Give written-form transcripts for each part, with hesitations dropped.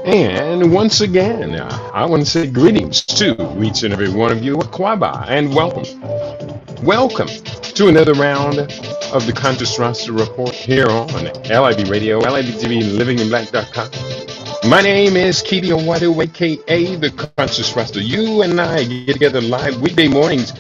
And once again, I want to say greetings to each and every one of you, Kwaba, and welcome. Welcome to another round of the Conscious Roster Report here on LIBRadio, LIBTV, LivingInBlack.com. My name is Keely Owadu, aka the Conscious Roster. You and I get together live weekday mornings.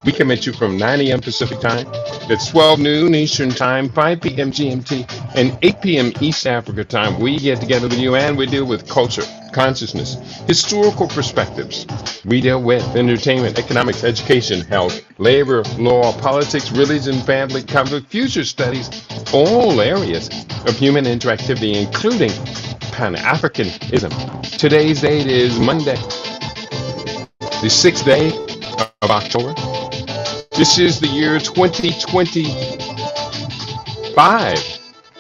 We come at you from 9 a.m. Pacific Time. That's 12 noon Eastern Time, 5 p.m. GMT, and 8 p.m. East Africa Time. We get together with you and we deal with culture, consciousness, historical perspectives. We deal with entertainment, economics, education, health, labor, law, politics, religion, family, conflict, future studies, all areas of human interactivity, including Pan-Africanism. Today's date is Monday, the 6th day of October. This is the year 2025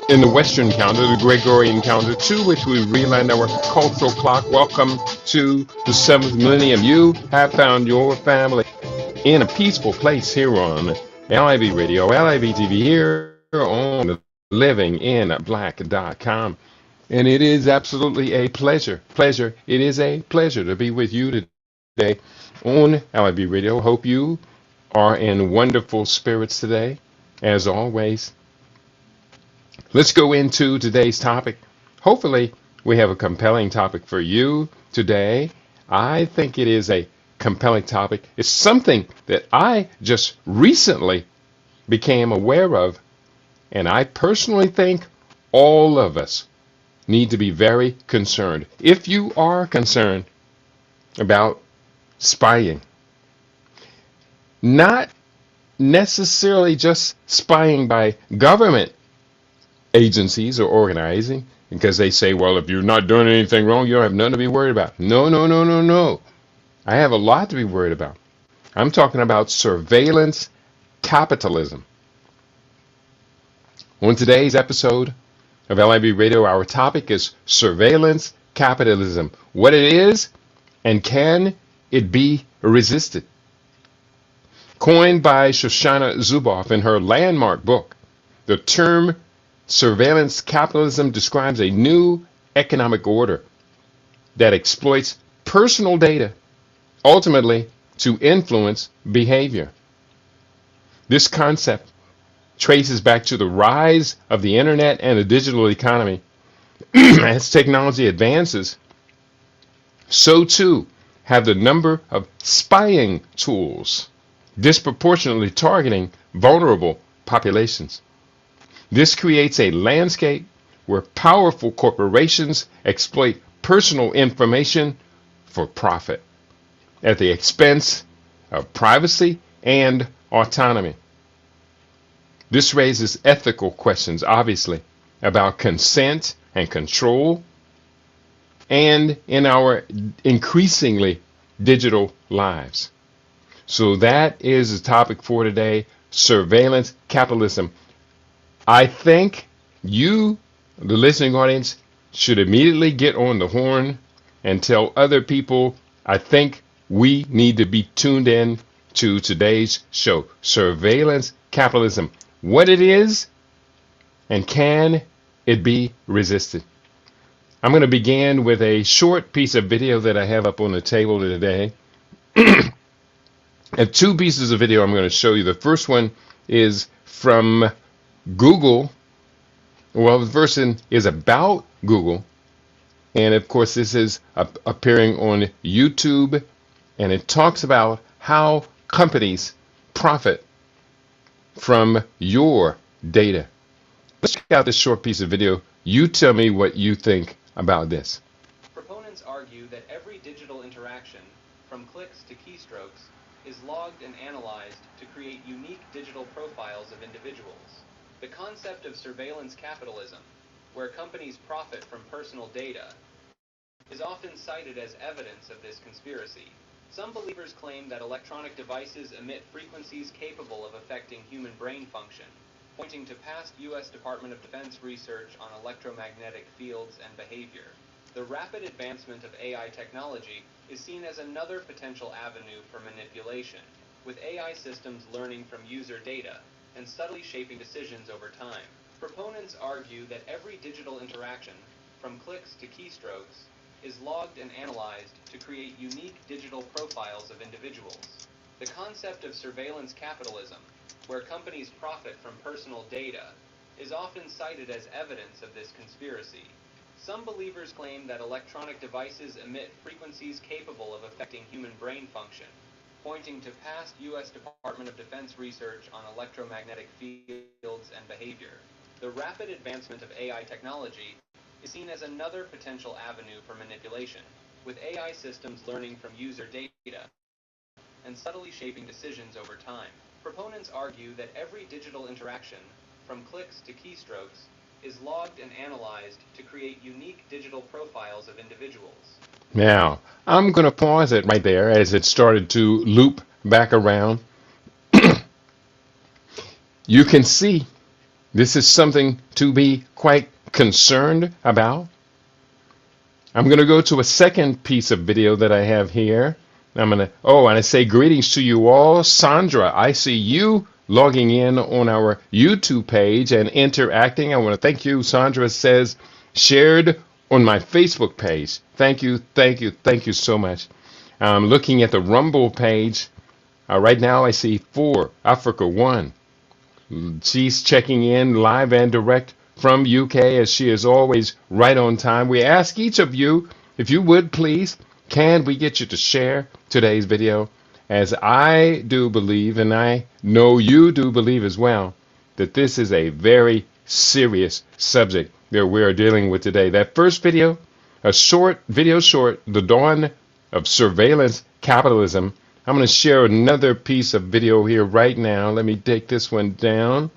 in the Western calendar, the Gregorian calendar, to which we realign our cultural clock. Welcome to the 7th millennium. You have found your family in a peaceful place here on LIB Radio, LIB TV, here on LivingInBlack.com. And it is absolutely a pleasure. It is a pleasure to be with you today on LIB Radio. Hope you are in wonderful spirits today, as always. Let's go into today's topic. Hopefully, we have a compelling topic for you today. I think it is a compelling topic. It's something that I just recently became aware of, and I personally think all of us need to be very concerned. If you are concerned about spying, not necessarily just spying by government agencies or organizing, because they say, well, if you're not doing anything wrong, you don't have nothing to be worried about. No. I have a lot to be worried about. I'm talking about surveillance capitalism. On today's episode of LIB Radio, our topic is surveillance capitalism. What it is, and can it be resisted? Coined by Shoshana Zuboff in her landmark book, the term surveillance capitalism describes a new economic order that exploits personal data, ultimately to influence behavior. This concept traces back to the rise of the internet and the digital economy. As technology advances, so too have the number of spying tools disproportionately targeting vulnerable populations. This creates a landscape where powerful corporations exploit personal information for profit at the expense of privacy and autonomy. This raises ethical questions, obviously, about consent and control, and in our increasingly digital lives. So that is the topic for today, surveillance capitalism. I think you, the listening audience, should immediately get on the horn and tell other people, I think we need to be tuned in to today's show, surveillance capitalism. What it is, and can it be resisted? I'm going to begin with a short piece of video that I have up on the table today. And two pieces of video I'm going to show you. The first one is from Google. Well, the first one is about Google. And of course, this is appearing on YouTube. And it talks about how companies profit from your data. Let's check out this short piece of video. You tell me what you think about this. Proponents argue that every digital interaction, from clicks to keystrokes, is logged and analyzed to create unique digital profiles of individuals. The concept of surveillance capitalism, where companies profit from personal data, is often cited as evidence of this conspiracy. Some believers claim that electronic devices emit frequencies capable of affecting human brain function, pointing to past U.S. Department of Defense research on electromagnetic fields and behavior. The rapid advancement of AI technology is seen as another potential avenue for manipulation, with AI systems learning from user data and subtly shaping decisions over time. Proponents argue that every digital interaction, from clicks to keystrokes, is logged and analyzed to create unique digital profiles of individuals. The concept of surveillance capitalism, where companies profit from personal data, is often cited as evidence of this conspiracy. Some believers claim that electronic devices emit frequencies capable of affecting human brain function, pointing to past U.S. Department of Defense research on electromagnetic fields and behavior. The rapid advancement of AI technology is seen as another potential avenue for manipulation, with AI systems learning from user data and subtly shaping decisions over time. Proponents argue that every digital interaction, from clicks to keystrokes, is logged and analyzed to create unique digital profiles of individuals. Now, I'm going to pause it right there as it started to loop back around. You can see this is something to be quite concerned about. I'm going to go to a second piece of video that I have here. And I say greetings to you all. Sandra, I see you logging in on our YouTube page and interacting. I want to thank you. Sandra says, shared on my Facebook page. Thank you so much. I'm looking at the Rumble page. Right now I see 4, Africa 1. She's checking in live and direct from UK, as she is always right on time. We ask each of you, if you would please, can we get you to share today's video? As I do believe, and I know you do believe as well, that this is a very serious subject that we're dealing with today. That first video, a short, The Dawn of Surveillance Capitalism. I'm going to share another piece of video here right now. Let me take this one down.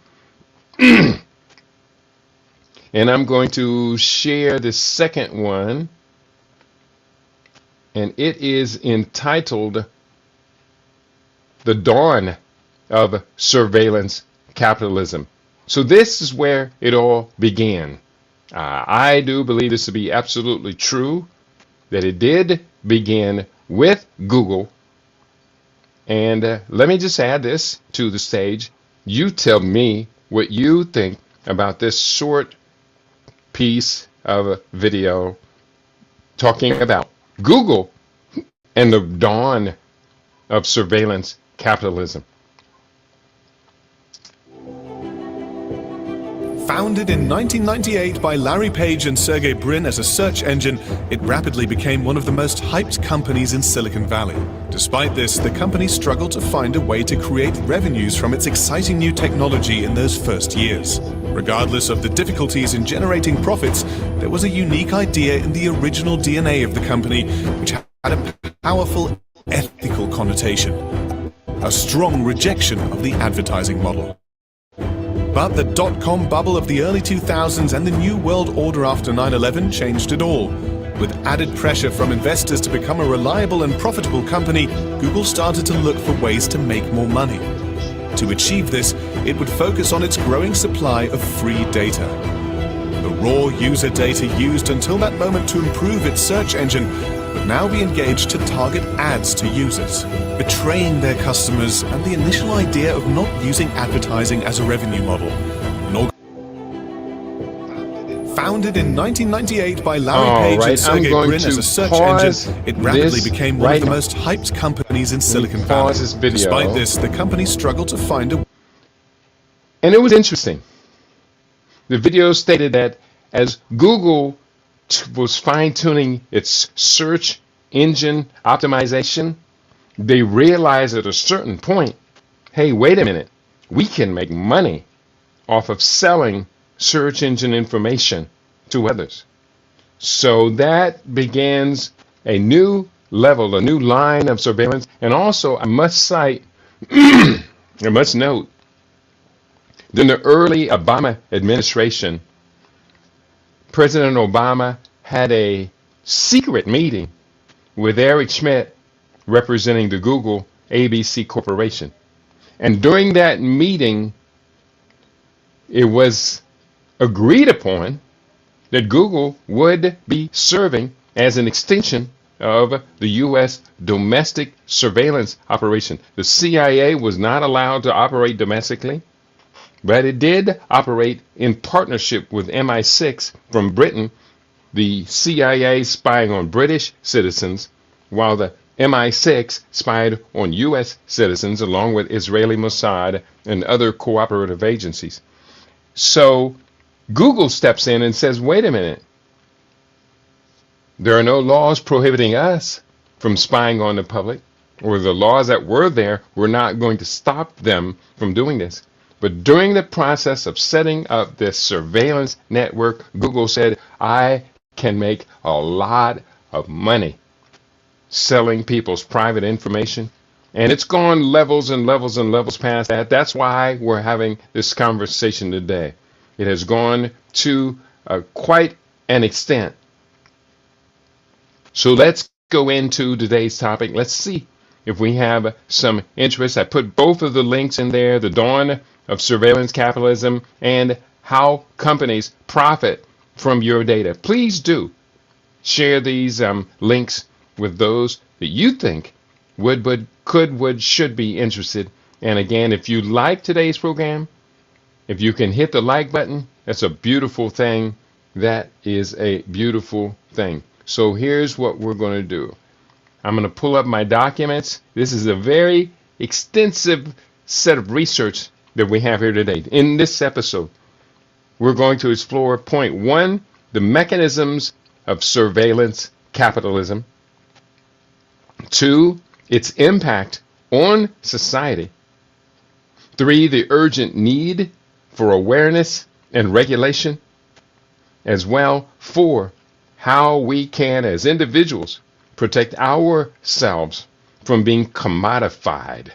And I'm going to share the second one. And it is entitled The Dawn of Surveillance Capitalism. So this is where it all began. I do believe this to be absolutely true, that it did begin with Google. And let me just add this to the stage. You tell me what you think about this short piece of video talking about Google and the dawn of surveillance capitalism. Founded in 1998 by Larry Page and Sergey Brin as a search engine, it rapidly became one of the most hyped companies in Silicon Valley. Despite this, the company struggled to find a way to create revenues from its exciting new technology in those first years. Regardless of the difficulties in generating profits, there was a unique idea in the original DNA of the company, which had a powerful ethical connotation, a strong rejection of the advertising model. But the dot-com bubble of the early 2000s and the new world order after 9/11 changed it all. With added pressure from investors to become a reliable and profitable company, Google started to look for ways to make more money. To achieve this, it would focus on its growing supply of free data. The raw user data used until that moment to improve its search engine would now be engaged to target ads to users, betraying their customers and the initial idea of not using advertising as a revenue model. Founded in 1998 by Larry Page and Sergey Brin as a search engine, it rapidly became one of the most hyped companies in Silicon Valley. Despite this, the company struggled to find a... And it was interesting. The video stated that as Google was fine-tuning its search engine optimization, they realized at a certain point, hey, wait a minute, we can make money off of selling search engine information to others. So that begins a new level, a new line of surveillance. And also, I must cite, I must note, in the early Obama administration, President Obama had a secret meeting with Eric Schmidt, representing the Google ABC Corporation. And during that meeting, it was agreed upon that Google would be serving as an extension of the U.S. domestic surveillance operation. The CIA was not allowed to operate domestically, but it did operate in partnership with MI6 from Britain the CIA spying on British citizens, while the MI6 spied on U.S. citizens along with Israeli Mossad and other cooperative agencies. So Google steps in and says, wait a minute, there are no laws prohibiting us from spying on the public, or the laws that were there were not going to stop them from doing this. But during the process of setting up this surveillance network, Google said, I can make a lot of money selling people's private information. And it's gone levels and levels and levels past that. That's why we're having this conversation today. It has gone to quite an extent. So let's go into today's topic. Let's see if we have some interest. I put both of the links in there, the dawn of surveillance capitalism and how companies profit from your data. Please do share these links with those that you think should be interested. And again, if you like today's program, if you can hit the like button, that's a beautiful thing. That is a beautiful thing. So here's what we're going to do. I'm going to pull up my documents. This is a very extensive set of research that we have here today. In this episode, we're going to explore point 1, the mechanisms of surveillance capitalism. 2, its impact on society. 3, the urgent need for awareness and regulation. As well, 4, how we can, as individuals, protect ourselves from being commodified,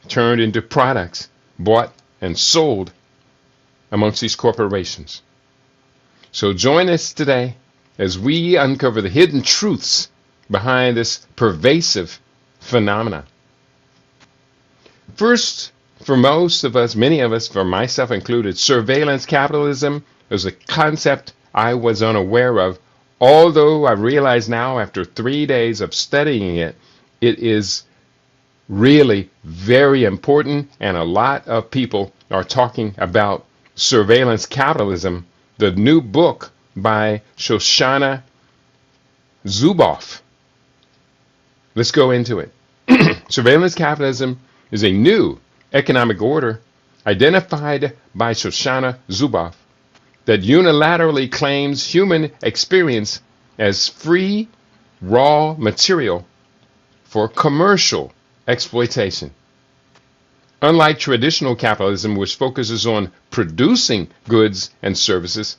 turned into products bought and sold amongst these corporations. So join us today as we uncover the hidden truths behind this pervasive phenomenon. First, for most of us, many of us, for myself included, surveillance capitalism is a concept I was unaware of, although I realize now after 3 days of studying it, it is really very important, and a lot of people are talking about surveillance capitalism, the new book by Shoshana Zuboff. Let's go into it. Surveillance capitalism is a new economic order identified by Shoshana Zuboff that unilaterally claims human experience as free, raw material for commercial exploitation. Unlike traditional capitalism, which focuses on producing goods and services,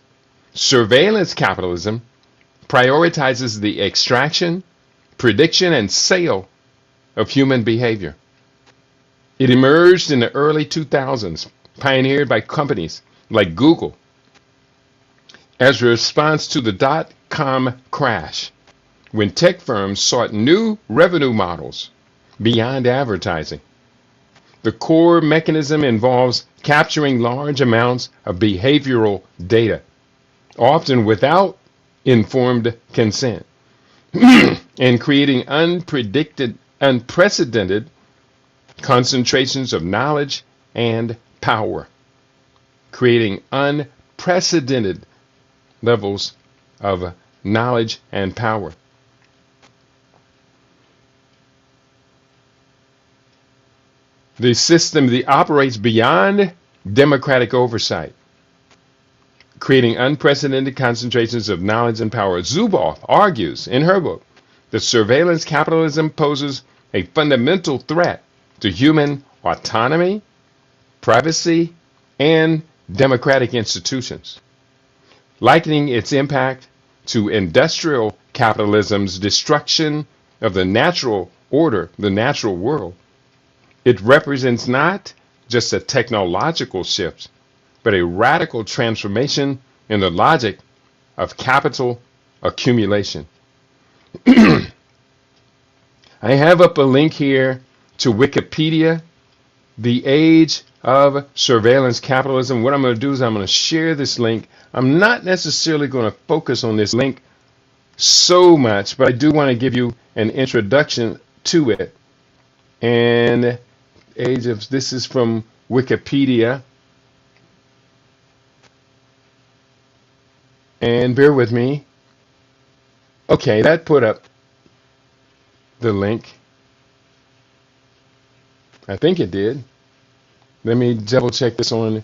surveillance capitalism prioritizes the extraction, prediction, and sale of human behavior. It emerged in the early 2000s, pioneered by companies like Google, as a response to the dot-com crash, when tech firms sought new revenue models beyond advertising. The core mechanism involves capturing large amounts of behavioral data, often without informed consent, and creating unprecedented concentrations of knowledge and power. Creating unprecedented levels of knowledge and power. The system that operates beyond democratic oversight, creating unprecedented concentrations of knowledge and power. Zuboff argues in her book that surveillance capitalism poses a fundamental threat to human autonomy, privacy, and democratic institutions, likening its impact to industrial capitalism's destruction of the natural order, the natural world. It represents not just a technological shift, but a radical transformation in the logic of capital accumulation. I have up a link here to Wikipedia, The Age of Surveillance Capitalism. What I'm going to do is I'm going to share this link. I'm not necessarily going to focus on this link so much, but I do want to give you an introduction to it. And this is from Wikipedia. And bear with me. Okay, that put up the link. I think it did. Let me double check this on.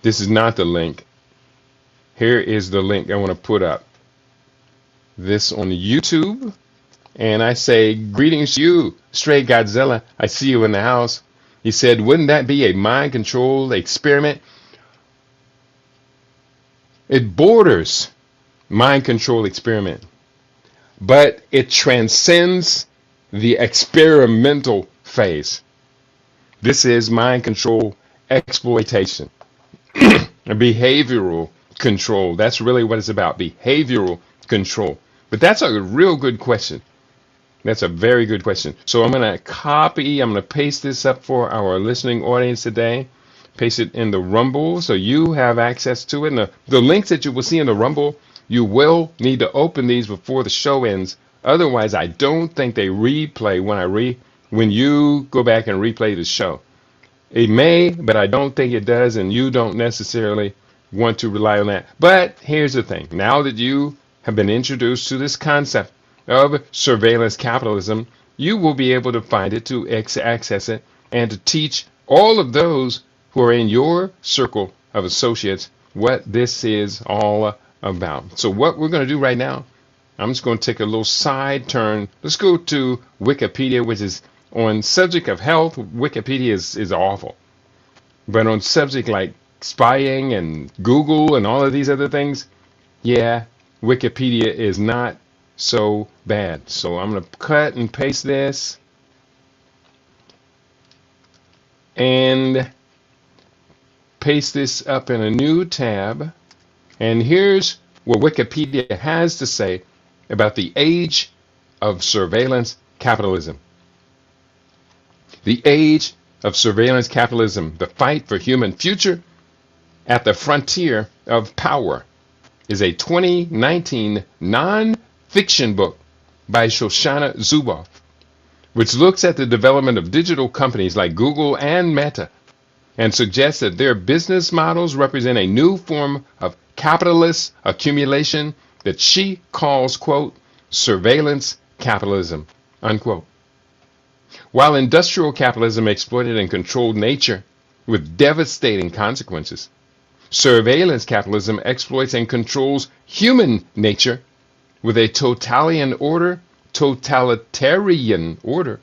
This is not the link. Here is the link I want to put up. This on YouTube. And I say, greetings to you, Stray Godzilla. I see you in the house. He said, wouldn't that be a mind control experiment? It borders mind control experiment, but it transcends the experimental phase. This is mind control exploitation, behavioral control. That's really what it's about, behavioral control. But that's a real good question. That's a very good question. So I'm going to paste this up for our listening audience today. Paste it in the Rumble so you have access to it. And the links that you will see in the Rumble, you will need to open these before the show ends. Otherwise, I don't think they replay when you go back and replay the show. It may, but I don't think it does, and you don't necessarily want to rely on that. But here's the thing. Now that you have been introduced to this concept of surveillance capitalism, you will be able to find it, to access it, and to teach all of those who are in your circle of associates what this is all about. So what we're going to do right now, I'm just going to take a little side turn. Let's go to Wikipedia, which is on subject of health. Wikipedia is awful. But on subject like spying and Google and all of these other things, yeah, Wikipedia is not so bad. So I'm going to cut and paste this and paste this up in a new tab. And here's what Wikipedia has to say about the age of surveillance capitalism. The age of surveillance capitalism, the fight for human future at the frontier of power, is a 2019 non-fiction book by Shoshana Zuboff, which looks at the development of digital companies like Google and Meta and suggests that their business models represent a new form of capitalist accumulation that she calls, quote, surveillance capitalism, unquote. While industrial capitalism exploited and controlled nature with devastating consequences, surveillance capitalism exploits and controls human nature with a totalitarian order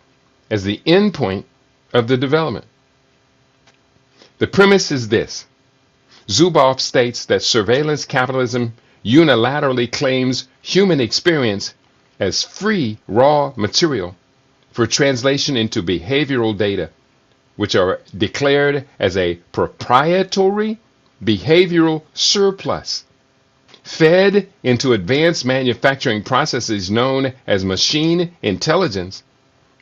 as the endpoint of the development. The premise is this. Zuboff states that surveillance capitalism unilaterally claims human experience as free raw material for translation into behavioral data, which are declared as a proprietary behavioral surplus, fed into advanced manufacturing processes known as machine intelligence,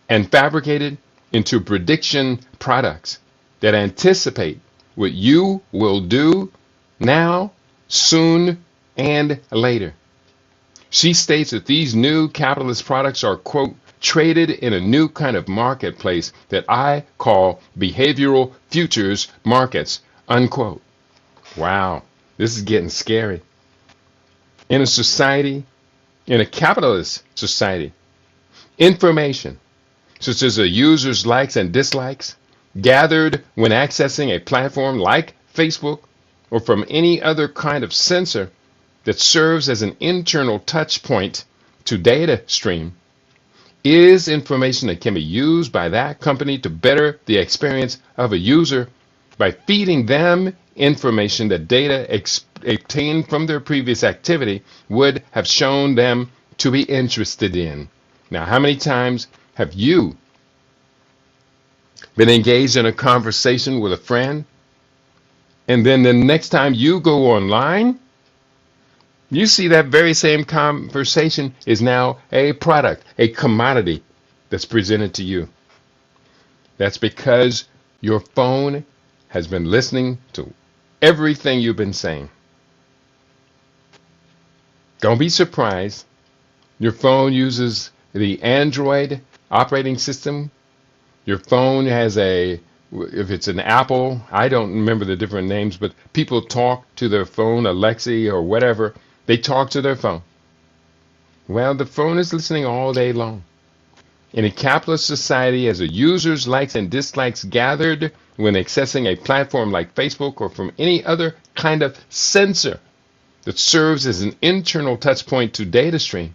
and fabricated into prediction products that anticipate what you will do now, soon, and later. She states that these new capitalist products are, quote, traded in a new kind of marketplace that I call behavioral futures markets, unquote. Wow, this is getting scary. In a society, in a capitalist society, information, such as a user's likes and dislikes, gathered when accessing a platform like Facebook or from any other kind of sensor that serves as an internal touch point to data stream, is information that can be used by that company to better the experience of a user by feeding them information that data obtained from their previous activity would have shown them to be interested in. Now, how many times have you been engaged in a conversation with a friend, and then the next time you go online, you see that very same conversation is now a product, a commodity that's presented to you? That's because your phone has been listening to everything you've been saying. Don't be surprised. Your phone uses the Android operating system. Your phone has a if it's an Apple, I don't remember the different names, but people talk to their phone, Alexa or whatever. They talk to their phone. Well, the phone is listening all day long. In a capitalist society, as a user's likes and dislikes gathered when accessing a platform like Facebook or from any other kind of sensor that serves as an internal touch point to data stream,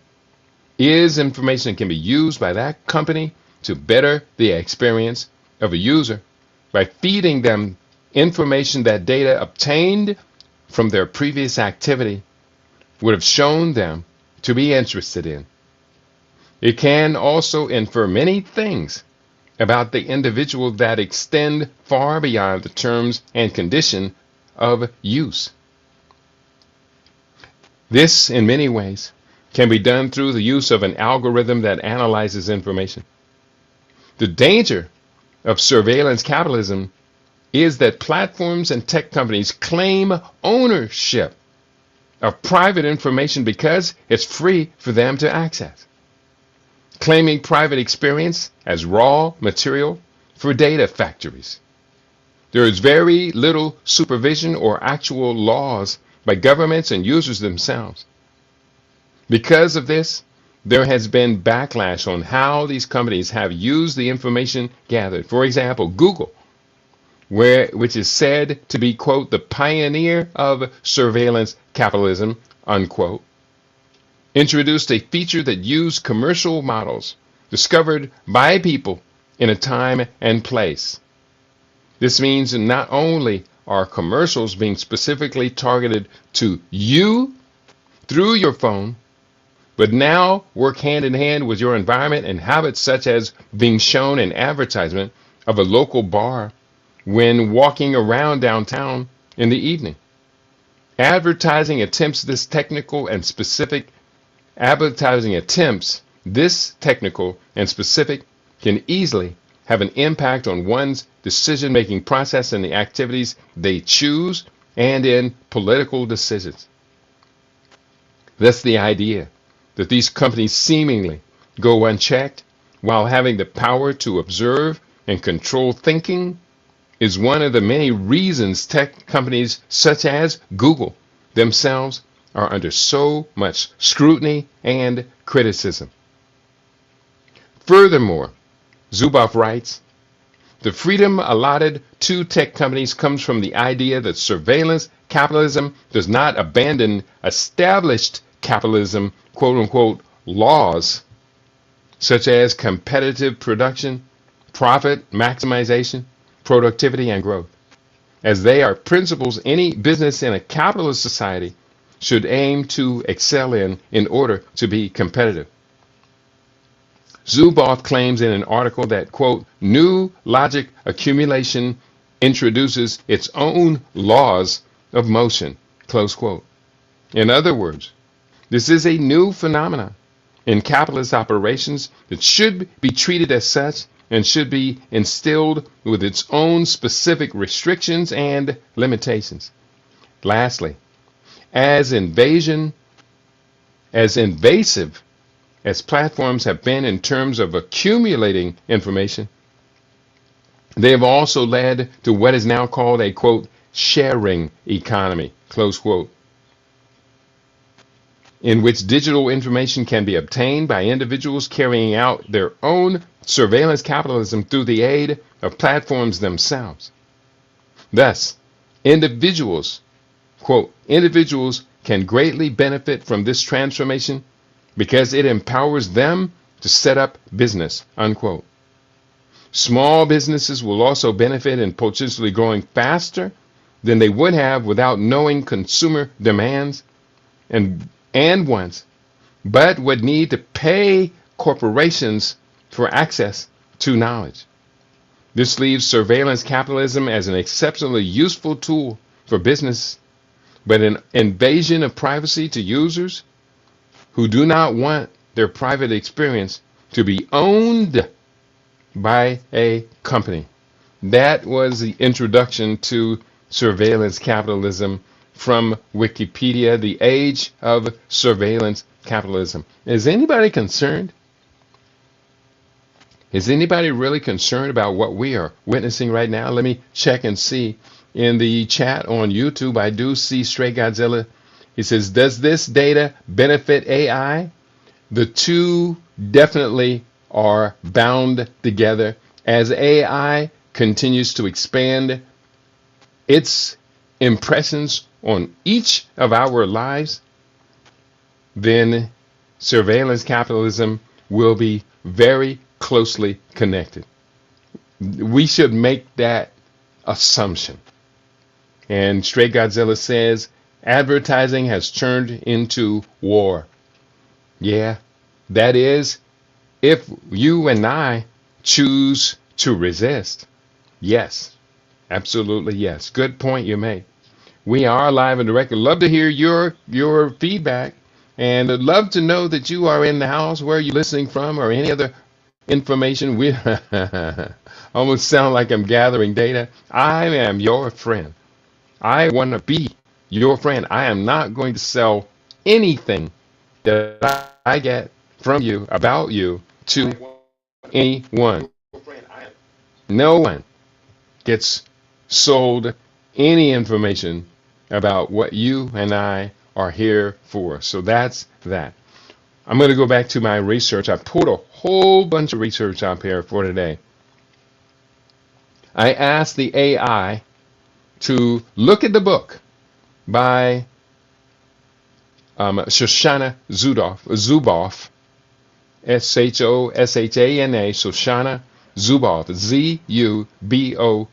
is information that can be used by that company to better the experience of a user by feeding them information that data obtained from their previous activity would have shown them to be interested in. It can also infer many things about the individual that extend far beyond the terms and condition of use. This, in many ways, can be done through the use of an algorithm that analyzes information. The danger of surveillance capitalism is that platforms and tech companies claim ownership of private information because it's free for them to access, claiming private experience as raw material for data factories. There is very little supervision or actual laws by governments and users themselves. Because of this, there has been backlash on how these companies have used the information gathered. For example, Google, which is said to be, quote, the pioneer of surveillance capitalism, unquote, introduced a feature that used commercial models discovered by people in a time and place. This means that not only are commercials being specifically targeted to you through your phone, but now work hand in hand with your environment and habits, such as being shown an advertisement of a local bar when walking around downtown in the evening. Advertising attempts this technical and specific can easily have an impact on one's decision-making process and the activities they choose and in political decisions. That's the idea that these companies seemingly go unchecked while having the power to observe and control thinking is one of the many reasons tech companies such as Google themselves are under so much scrutiny and criticism. Furthermore, Zuboff writes, the freedom allotted to tech companies comes from the idea that surveillance capitalism does not abandon established capitalism, quote-unquote, laws, such as competitive production, profit maximization, productivity, and growth, as they are principles any business in a capitalist society should aim to excel in order to be competitive. Zuboff claims in an article that, quote, new logic accumulation introduces its own laws of motion, close quote. In other words, this is a new phenomenon in capitalist operations that should be treated as such and should be instilled with its own specific restrictions and limitations. Lastly, as invasive as platforms have been in terms of accumulating information, they have also led to what is now called a, quote, sharing economy, close quote, in which digital information can be obtained by individuals carrying out their own surveillance capitalism through the aid of platforms themselves. Thus, individuals, quote, individuals can greatly benefit from this transformation because it empowers them to set up business, unquote. Small businesses will also benefit in potentially growing faster than they would have without knowing consumer demands and wants, but would need to pay corporations for access to knowledge. This leaves surveillance capitalism as an exceptionally useful tool for business, but an invasion of privacy to users who do not want their private experience to be owned by a company. That was the introduction to surveillance capitalism from Wikipedia, the age of surveillance capitalism. Is anybody concerned? Is anybody really concerned about what we are witnessing right now? Let me check and see. In the chat on YouTube, I do see Stray Godzilla. He says, does this data benefit AI? The two definitely are bound together. As AI continues to expand its impressions on each of our lives, then surveillance capitalism will be very closely connected. We should make that assumption. And Stray Godzilla says, advertising has turned into war. Yeah, that is, if you and I choose to resist. Yes, absolutely yes. Good point you make. We are live and direct. I'd love to hear your feedback, and I'd love to know that you are in the house, where you're listening from, or any other information. We almost sound like I'm gathering data. I am your friend. I want to be your friend. I am not going to sell anything that I get from you, about you, to anyone. No one gets sold any information about what you and I are here for. So that's that. I'm going to go back to my research. I pulled a whole bunch of research up here for today. I asked the AI to look at the book by Shoshana Zuboff, Shoshana, Shoshana Zuboff,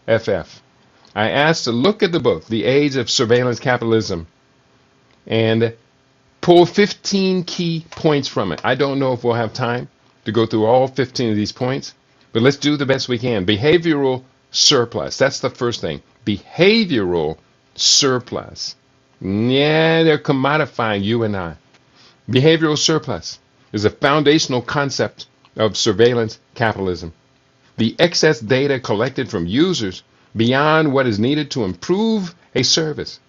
Zuboff. I asked to look at the book, The Age of Surveillance Capitalism, and pull 15 key points from it. I don't know if we'll have time to go through all 15 of these points, but let's do the best we can. Behavioral surplus. That's the first thing. Behavioral surplus. Yeah, they're commodifying you and I. Behavioral surplus is a foundational concept of surveillance capitalism. The excess data collected from users beyond what is needed to improve a service.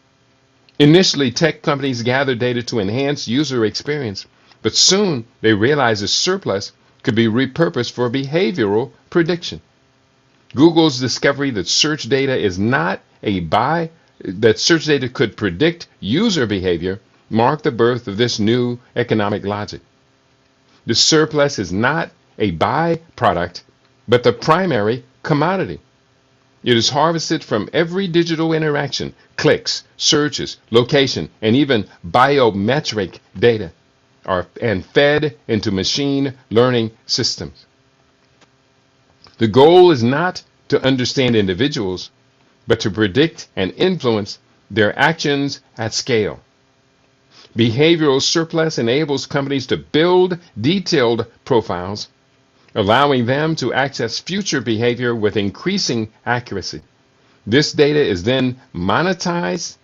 Initially, tech companies gathered data to enhance user experience, but soon they realized the surplus could be repurposed for behavioral prediction. Google's discovery that search data could predict user behavior marked the birth of this new economic logic. The surplus is not a byproduct, but the primary commodity. It is harvested from every digital interaction, clicks, searches, location, and even biometric data and fed into machine learning systems. The goal is not to understand individuals, but to predict and influence their actions at scale. Behavioral surplus enables companies to build detailed profiles, allowing them to access future behavior with increasing accuracy. This data is then monetized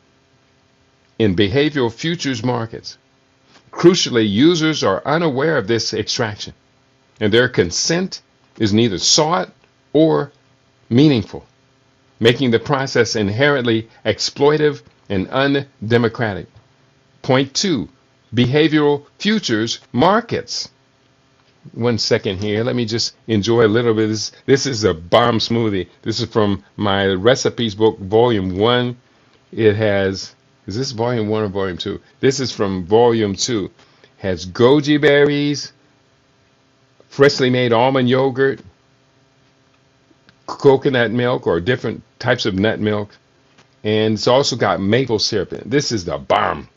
in behavioral futures markets. Crucially, users are unaware of this extraction, and their consent is neither sought or meaningful, making the process inherently exploitive and undemocratic. Point 2, behavioral futures markets. 1 second here. Let me just enjoy a little bit of this. This is a bomb smoothie. This is from my recipes book, volume 1. It has, is this volume 1 or volume 2? This is from volume 2. Has goji berries, freshly made almond yogurt, coconut milk or different types of nut milk, and it's also got maple syrup in it. This is the bomb.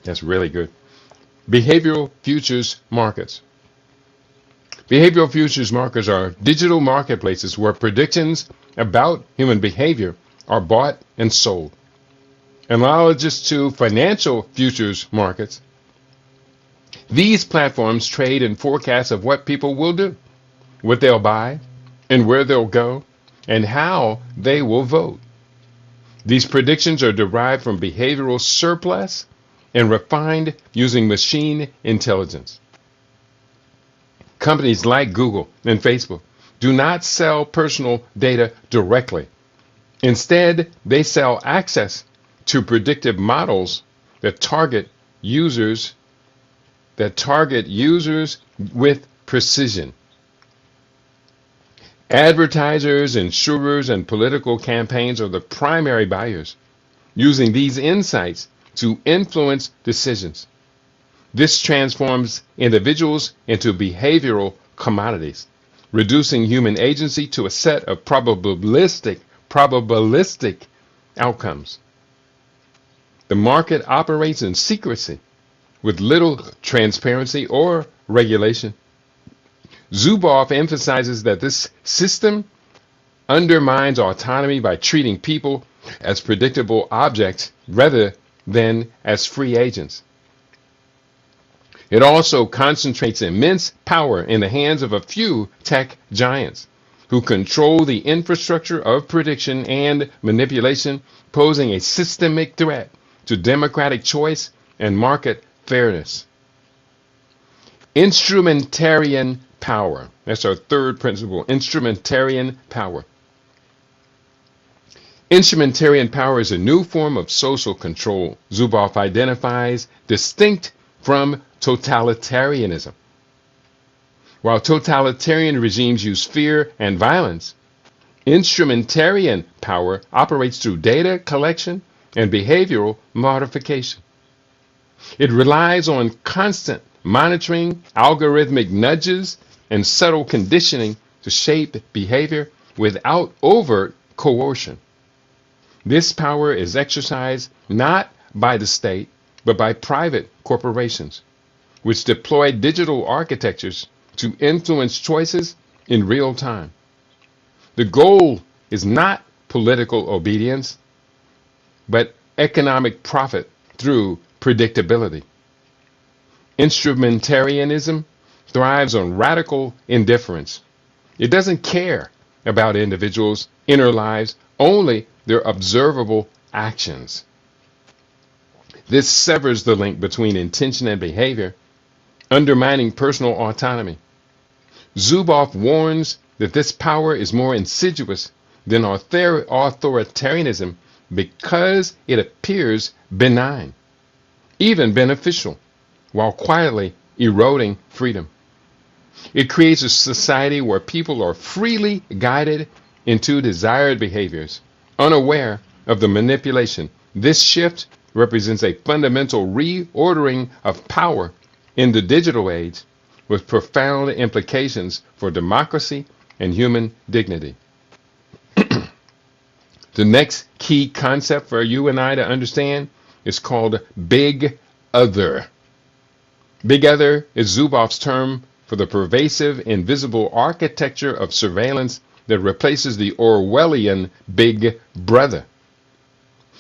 That's really good. Behavioral futures markets. Behavioral futures markets are digital marketplaces where predictions about human behavior are bought and sold. Analogous to financial futures markets, these platforms trade in forecasts of what people will do, what they'll buy, and where they'll go, and how they will vote. These predictions are derived from behavioral surplus and refined using machine intelligence. Companies like Google and Facebook do not sell personal data directly. Instead, they sell access to predictive models that target users with precision. Advertisers, insurers, and political campaigns are the primary buyers, using these insights to influence decisions. This transforms individuals into behavioral commodities, reducing human agency to a set of probabilistic outcomes. The market operates in secrecy, with little transparency or regulation. Zuboff emphasizes that this system undermines autonomy by treating people as predictable objects rather than as free agents. It also concentrates immense power in the hands of a few tech giants who control the infrastructure of prediction and manipulation, posing a systemic threat to democratic choice and market fairness. Instrumentarian power. That's our third principle, instrumentarian power. Instrumentarian power is a new form of social control Zuboff identifies distinct from totalitarianism. While totalitarian regimes use fear and violence, instrumentarian power operates through data collection and behavioral modification. It relies on constant monitoring, algorithmic nudges, and subtle conditioning to shape behavior without overt coercion. This power is exercised not by the state, but by private corporations, which deploy digital architectures to influence choices in real time. The goal is not political obedience, but economic profit through predictability. Instrumentarianism thrives on radical indifference. It doesn't care about individuals' inner lives, only their observable actions. This severs the link between intention and behavior, undermining personal autonomy. Zuboff warns that this power is more insidious than authoritarianism because it appears benign, even beneficial, while quietly eroding freedom. It creates a society where people are freely guided into desired behaviors, unaware of the manipulation. This shift represents a fundamental reordering of power in the digital age, with profound implications for democracy and human dignity. The next key concept for you and I to understand is called Big Other. Big Other is Zuboff's term for the pervasive, invisible architecture of surveillance that replaces the Orwellian Big Brother.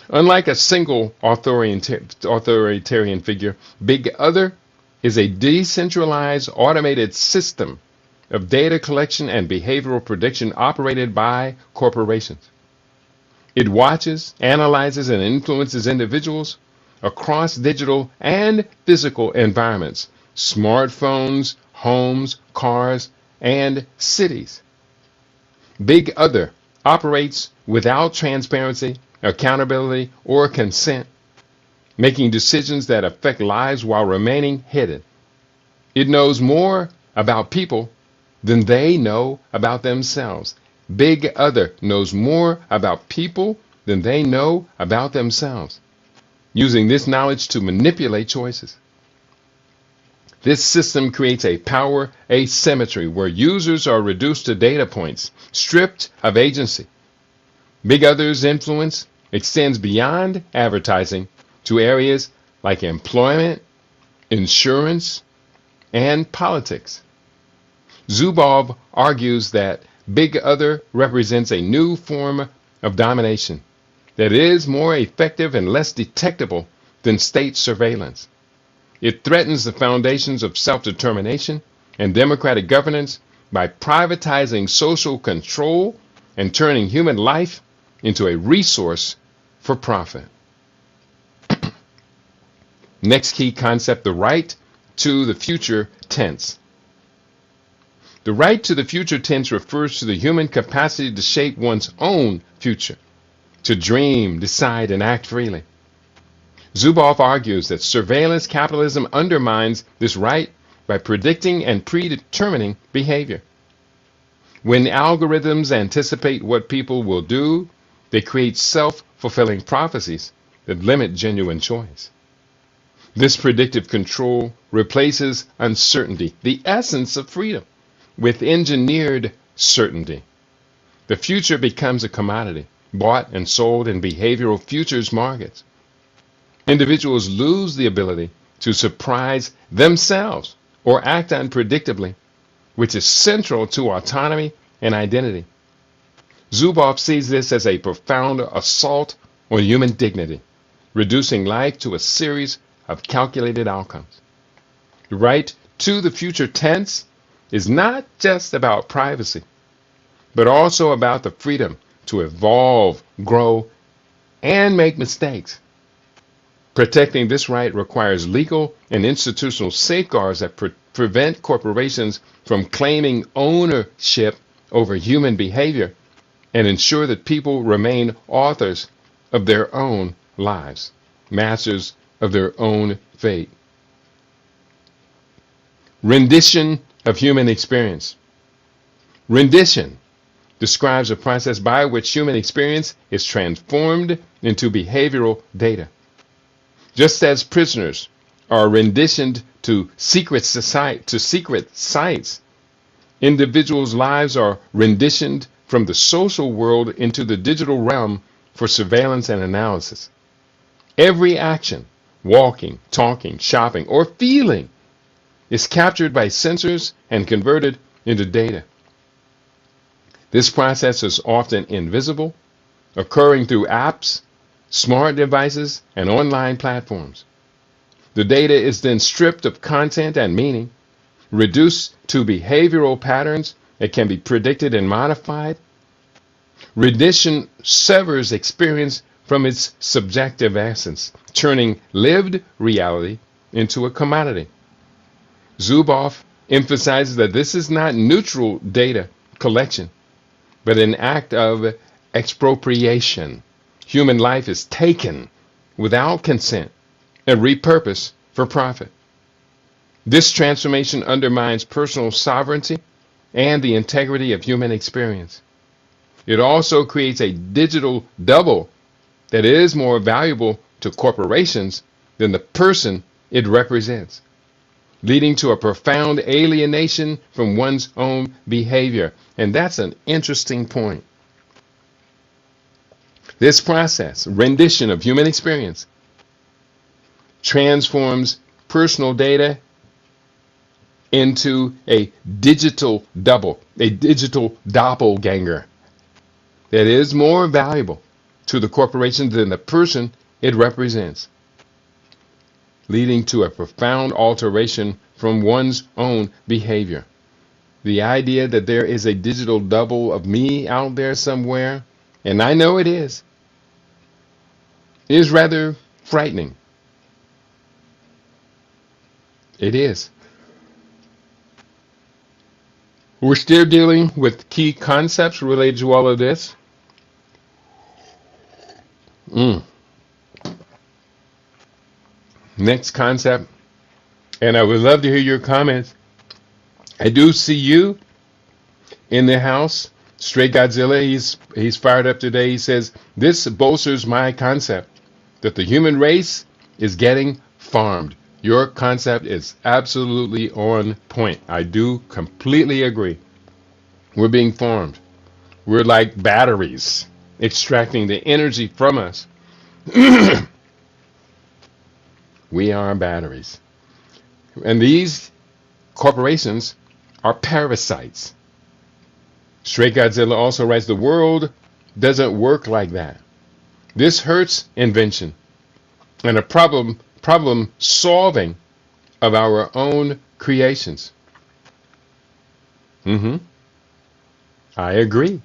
Unlike a single authoritarian figure, Big Other is a decentralized, automated system of data collection and behavioral prediction operated by corporations. It watches, analyzes, and influences individuals across digital and physical environments, smartphones, homes, cars, and cities. Big Other operates without transparency, accountability, or consent, making decisions that affect lives while remaining hidden. It knows more about people than they know about themselves. Big Other knows more about people than they know about themselves, using this knowledge to manipulate choices. This system creates a power asymmetry where users are reduced to data points, stripped of agency. Big Other's influence extends beyond advertising to areas like employment, insurance, and politics. Zuboff argues that Big Other represents a new form of domination that is more effective and less detectable than state surveillance. It threatens the foundations of self-determination and democratic governance by privatizing social control and turning human life into a resource for profit. Next key concept, the right to the future tense. The right to the future tense refers to the human capacity to shape one's own future, to dream, decide, and act freely. Zuboff argues that surveillance capitalism undermines this right by predicting and predetermining behavior. When algorithms anticipate what people will do, they create self-fulfilling prophecies that limit genuine choice. This predictive control replaces uncertainty, the essence of freedom, with engineered certainty. The future becomes a commodity, bought and sold in behavioral futures markets. Individuals lose the ability to surprise themselves or act unpredictably, which is central to autonomy and identity. Zuboff sees this as a profound assault on human dignity, reducing life to a series of calculated outcomes. The right to the future tense is not just about privacy, but also about the freedom to evolve, grow, and make mistakes. Protecting this right requires legal and institutional safeguards that prevent corporations from claiming ownership over human behavior and ensure that people remain authors of their own lives, masters of their own fate. Rendition of human experience. Rendition describes a process by which human experience is transformed into behavioral data. Just as prisoners are renditioned to secret sites, individuals' lives are renditioned from the social world into the digital realm for surveillance and analysis. Every action, walking, talking, shopping, or feeling is captured by sensors and converted into data. This process is often invisible, occurring through apps, smart devices, and online platforms. The data is then stripped of content and meaning, reduced to behavioral patterns that can be predicted and modified. Rendition severs experience from its subjective essence, turning lived reality into a commodity. Zuboff emphasizes that this is not neutral data collection, but an act of expropriation. Human life is taken without consent and repurposed for profit. This transformation undermines personal sovereignty and the integrity of human experience. It also creates a digital double that is more valuable to corporations than the person it represents, leading to a profound alienation from one's own behavior. And that's an interesting point. This process, rendition of human experience, transforms personal data into a digital double, a digital doppelganger that is more valuable to the corporation than the person it represents, leading to a profound alteration from one's own behavior. The idea that there is a digital double of me out there somewhere, and I know it is rather frightening. It is. We're still dealing with key concepts related to all of this. Next concept, and I would love to hear your comments. I do see you in the house. Stray Godzilla, he's fired up today. He says, this bolsters my concept that the human race is getting farmed. Your concept is absolutely on point. I do completely agree. We're being farmed. We're like batteries, extracting the energy from us. We are batteries. And these corporations are parasites. Stray Godzilla also writes, the world doesn't work like that. This hurts invention and a problem solving of our own creations. I agree.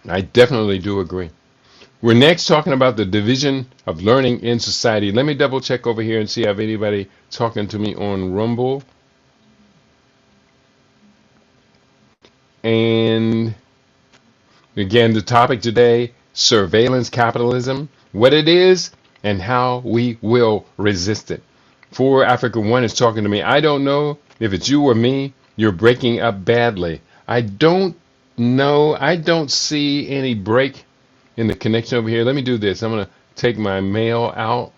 I definitely do agree. We're next talking about the division of learning in society. Let me double check over here and see if anybody talking to me on Rumble. And again, the topic today, surveillance capitalism, what it is and how we will resist it. For Africa One is talking to me. I don't know if it's you or me. You're breaking up badly. I don't know. I don't see any break in the connection over here. Let me do this. I'm going to take my mail out.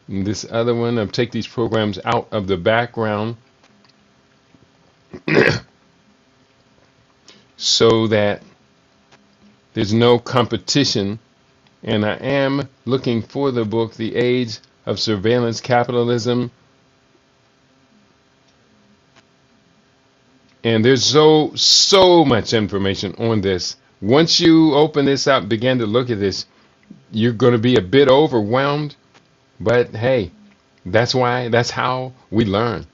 And this other one, I'll take these programs out of the background so that there's no competition. And I am looking for the book, The Age of Surveillance Capitalism. And there's so much information on this. Once you open this up, begin to look at this, you're going to be a bit overwhelmed. But hey, that's how we learn.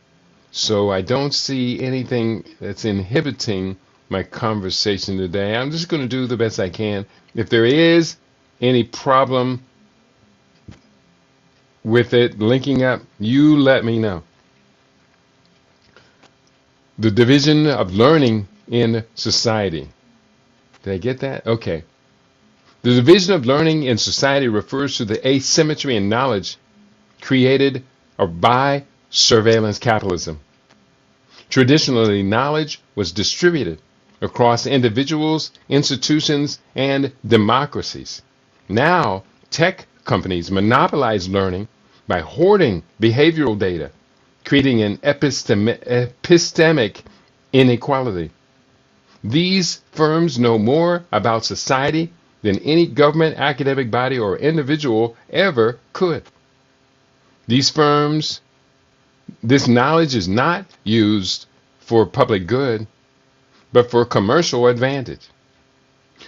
So I don't see anything that's inhibiting my conversation today. I'm just going to do the best I can. If there is any problem with it linking up, you let me know. The division of learning in society. Did I get that? Okay. The division of learning in society refers to the asymmetry in knowledge created by surveillance capitalism. Traditionally, knowledge was distributed across individuals, institutions, and democracies. Now, tech companies monopolize learning by hoarding behavioral data, creating an epistemic inequality. These firms know more about society than any government, academic body, or individual ever could. These firms, this knowledge is not used for public good, but for commercial advantage.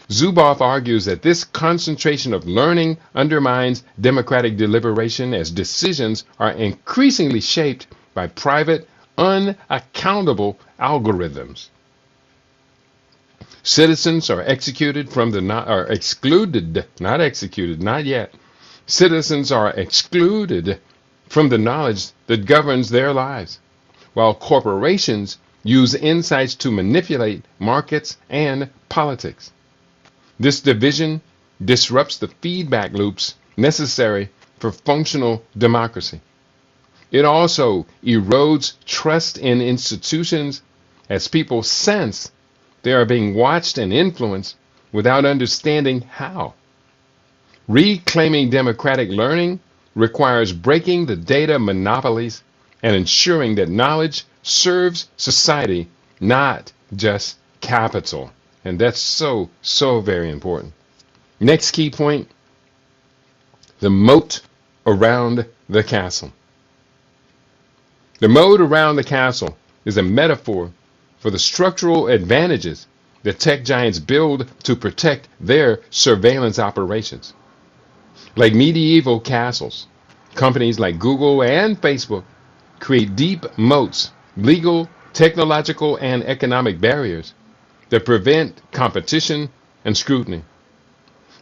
Zuboff argues that this concentration of learning undermines democratic deliberation as decisions are increasingly shaped by private, unaccountable algorithms. Citizens are excluded from the Citizens are excluded from the knowledge that governs their lives, while corporations use insights to manipulate markets and politics. This division disrupts the feedback loops necessary for functional democracy. It also erodes trust in institutions as people sense they are being watched and influenced without understanding how. Reclaiming democratic learning requires breaking the data monopolies and ensuring that knowledge serves society, not just capital. And that's so very important. Next key point, the moat around the castle. The moat around the castle is a metaphor for the structural advantages that tech giants build to protect their surveillance operations. Like medieval castles, companies like Google and Facebook create deep moats, legal, technological, and economic barriers that prevent competition and scrutiny.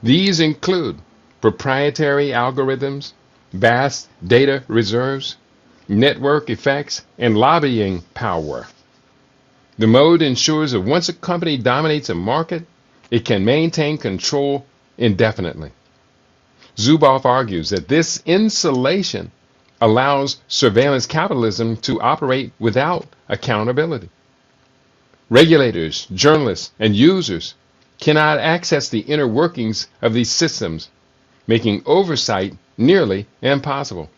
These include proprietary algorithms, vast data reserves, network effects, and lobbying power. The moat ensures that once a company dominates a market, it can maintain control indefinitely. Zuboff argues that this insulation allows surveillance capitalism to operate without accountability. Regulators, journalists, and users cannot access the inner workings of these systems, making oversight nearly impossible.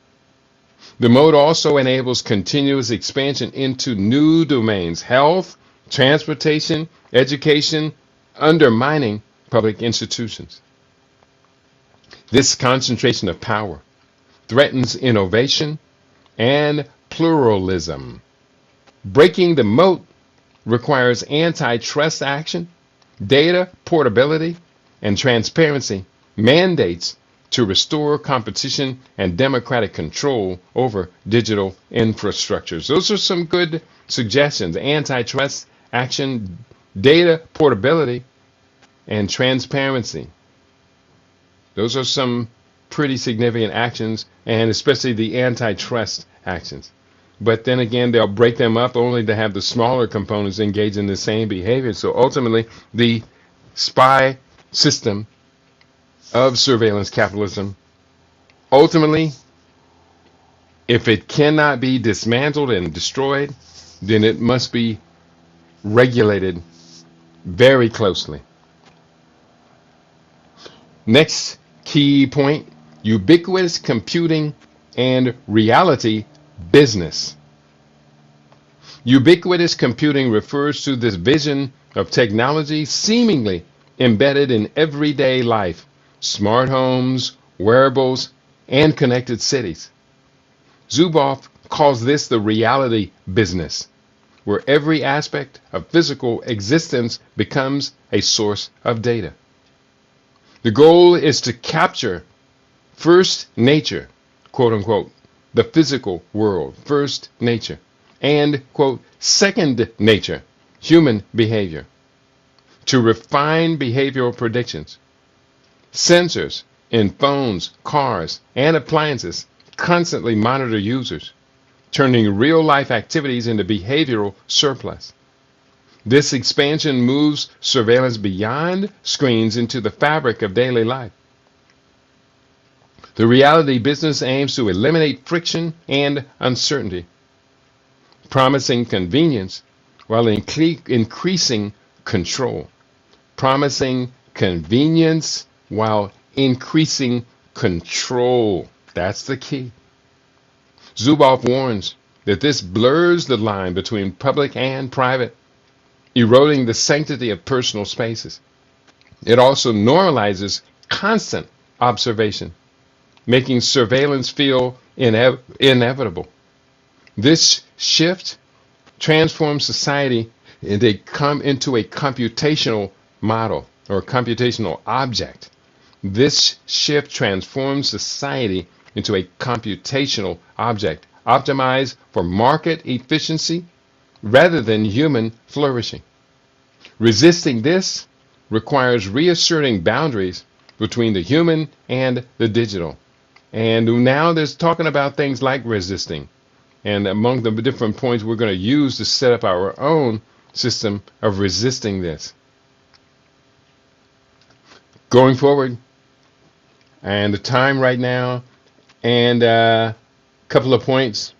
The moat also enables continuous expansion into new domains, health, transportation, education, undermining public institutions. This concentration of power threatens innovation and pluralism. Breaking the moat requires antitrust action, data portability, and transparency mandates to restore competition and democratic control over digital infrastructures. Those are some good suggestions. Antitrust action, data portability, and transparency. Those are some pretty significant actions, and especially the antitrust actions. But then again, they'll break them up only to have the smaller components engage in the same behavior. So ultimately, the spy system of surveillance capitalism Ultimately, if it cannot be dismantled and destroyed, then it must be regulated very closely. Next key point, ubiquitous computing and reality business. Ubiquitous computing refers to this vision of technology seemingly embedded in everyday life, smart homes, wearables, and connected cities. Zuboff calls this the reality business, where every aspect of physical existence becomes a source of data. The goal is to capture first nature, quote unquote, the physical world, first nature, and, quote, second nature, human behavior, to refine behavioral predictions. Sensors in phones, cars, and appliances constantly monitor users, turning real-life activities into behavioral surplus. This expansion moves surveillance beyond screens into the fabric of daily life. The reality business aims to eliminate friction and uncertainty, promising convenience while increasing control. Promising convenience while increasing control. That's the key. Zuboff warns that this blurs the line between public and private, eroding the sanctity of personal spaces. It also normalizes constant observation, making surveillance feel inevitable. This shift transforms society into a computational model or computational object. This shift transforms society into a computational object, optimized for market efficiency rather than human flourishing. Resisting this requires reasserting boundaries between the human and the digital. And now there's talking about things like resisting. And among the different points we're going to use to set up our own system of resisting this. Going forward, and the time right now, and a couple of points.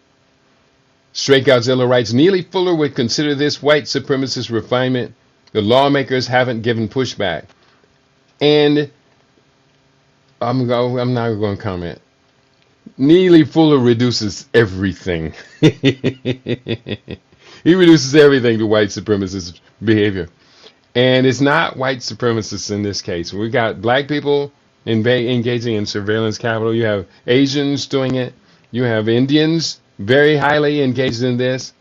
Straight Godzilla writes, Neely Fuller would consider this white supremacist refinement. The lawmakers haven't given pushback. And I'm not going to comment. Neely Fuller reduces everything. He reduces everything to white supremacist behavior. And it's not white supremacists in this case. We got black people engaging in surveillance capital. You have Asians doing it. You have Indians very highly engaged in this.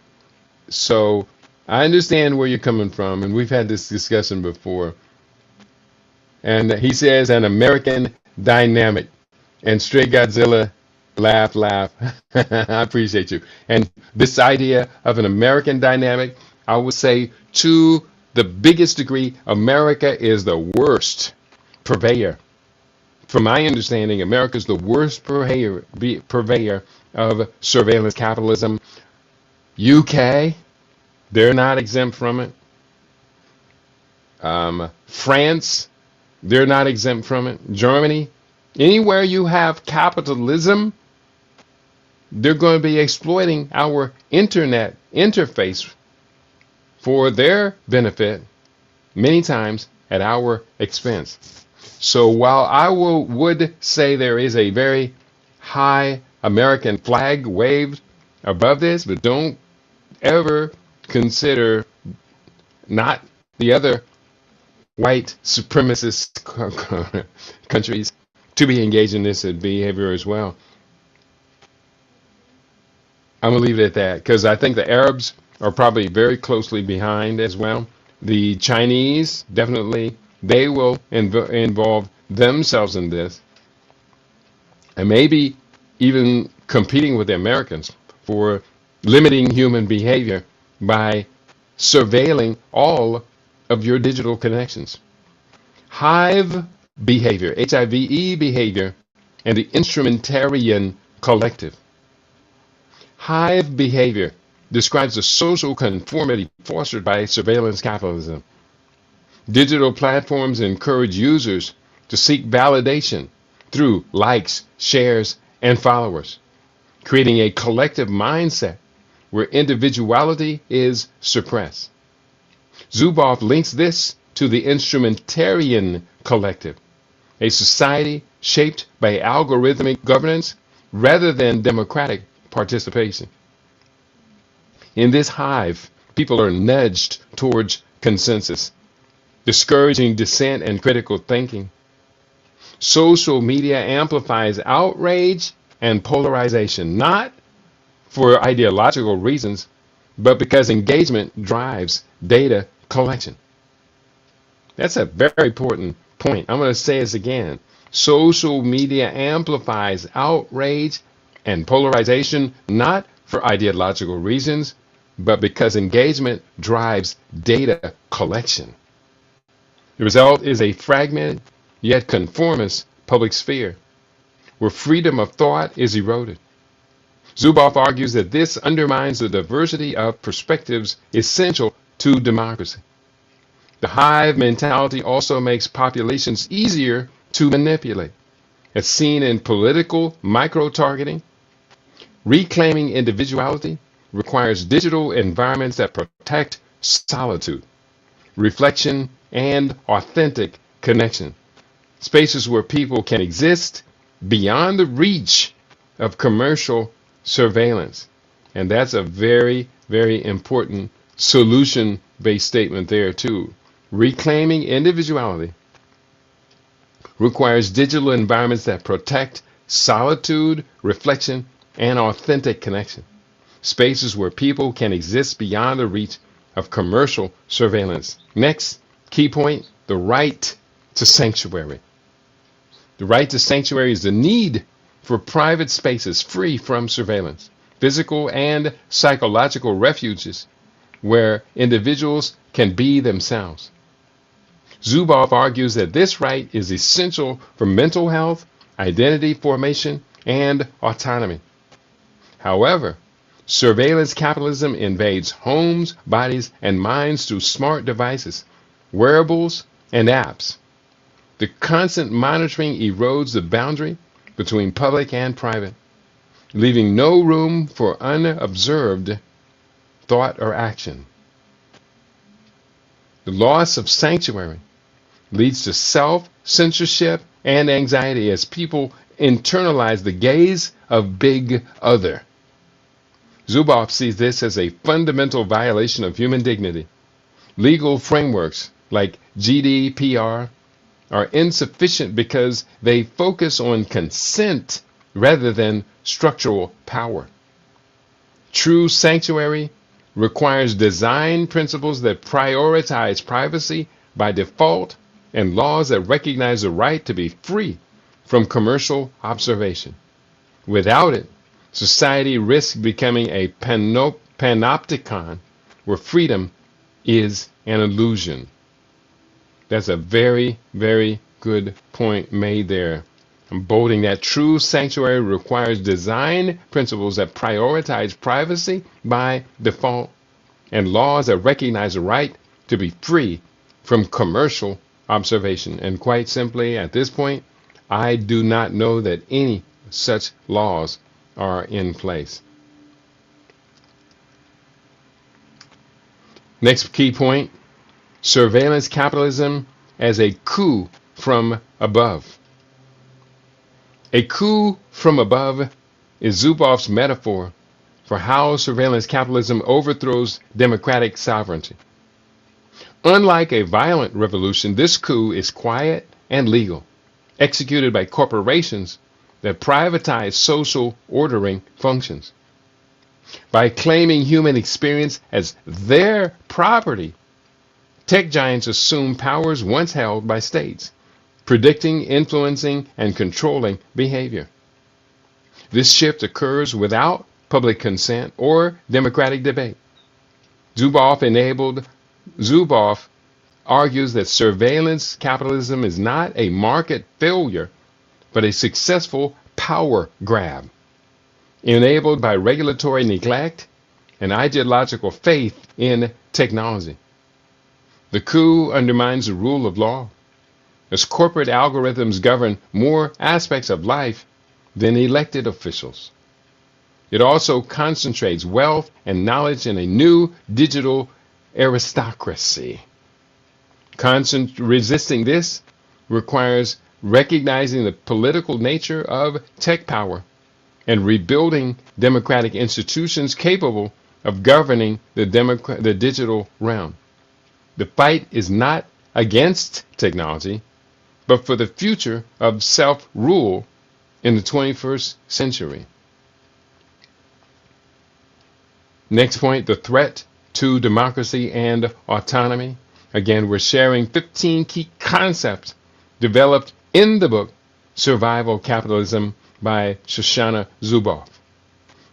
So I understand where you're coming from, and we've had this discussion before. And he says an American dynamic. And Straight Godzilla, laugh. I appreciate you. And this idea of an American dynamic, I would say to the biggest degree, America is the worst purveyor. From my understanding, America is the worst purveyor of surveillance capitalism. UK, they're not exempt from it. France, they're not exempt from it. Germany, anywhere you have capitalism, they're going to be exploiting our internet interface for their benefit, many times at our expense. So while I would say there is a very high American flag waved above this, but don't ever consider not the other white supremacist countries to be engaged in this behavior as well. I'm going to leave it at that because I think the Arabs are probably very closely behind as well. The Chinese, definitely, they will involve themselves in this, and maybe even competing with the Americans for limiting human behavior by surveilling all of your digital connections. Hive behavior, HIVE behavior, and the instrumentarian collective. Hive behavior describes the social conformity fostered by surveillance capitalism. Digital platforms encourage users to seek validation through likes, shares, and followers, creating a collective mindset where individuality is suppressed. Zuboff links this to the instrumentarian collective, a society shaped by algorithmic governance rather than democratic participation. In this hive, people are nudged towards consensus, discouraging dissent and critical thinking. Social media amplifies outrage and polarization, not for ideological reasons, but because engagement drives data collection. That's a very important point. I'm going to say this again. Social media amplifies outrage and polarization, not for ideological reasons, but because engagement drives data collection. The result is a fragmented yet conformist public sphere where freedom of thought is eroded. Zuboff argues that this undermines the diversity of perspectives essential to democracy. The hive mentality also makes populations easier to manipulate, as seen in political micro-targeting. Reclaiming individuality requires digital environments that protect solitude, reflection, and authentic connection. Spaces where people can exist beyond the reach of commercial surveillance. And that's a very, very important solution-based statement there too. Reclaiming individuality requires digital environments that protect solitude, reflection, and authentic connection. Spaces where people can exist beyond the reach of commercial surveillance. Next, key point, the right to sanctuary. The right to sanctuary is the need for private spaces free from surveillance, physical and psychological refuges where individuals can be themselves. Zuboff argues that this right is essential for mental health, identity formation, and autonomy. However, surveillance capitalism invades homes, bodies, and minds through smart devices, wearables, and apps. The constant monitoring erodes the boundary between public and private, leaving no room for unobserved thought or action. The loss of sanctuary leads to self-censorship and anxiety as people internalize the gaze of Big Other. Zuboff sees this as a fundamental violation of human dignity. Legal frameworks like GDPR are insufficient because they focus on consent rather than structural power. True sanctuary requires design principles that prioritize privacy by default and laws that recognize the right to be free from commercial observation. Without it, society risks becoming a panopticon where freedom is an illusion. That's a very, very good point made there. I'm bolding that true sanctuary requires design principles that prioritize privacy by default and laws that recognize the right to be free from commercial observation. And quite simply, at this point, I do not know that any such laws are in place. Next key point, surveillance capitalism as a coup from above. A coup from above is Zuboff's metaphor for how surveillance capitalism overthrows democratic sovereignty. Unlike a violent revolution, this coup is quiet and legal, executed by corporations that privatize social ordering functions. By claiming human experience as their property, tech giants assume powers once held by states, predicting, influencing, and controlling behavior. This shift occurs without public consent or democratic debate. Zuboff argues that surveillance capitalism is not a market failure, but a successful power grab, enabled by regulatory neglect and ideological faith in technology. The coup undermines the rule of law as corporate algorithms govern more aspects of life than elected officials. It also concentrates wealth and knowledge in a new digital aristocracy. Resisting this requires recognizing the political nature of tech power and rebuilding democratic institutions capable of governing the digital realm. The fight is not against technology, but for the future of self-rule in the 21st century. Next point, the threat to democracy and autonomy. Again, we're sharing 15 key concepts developed in the book Survival Capitalism by Shoshana Zuboff.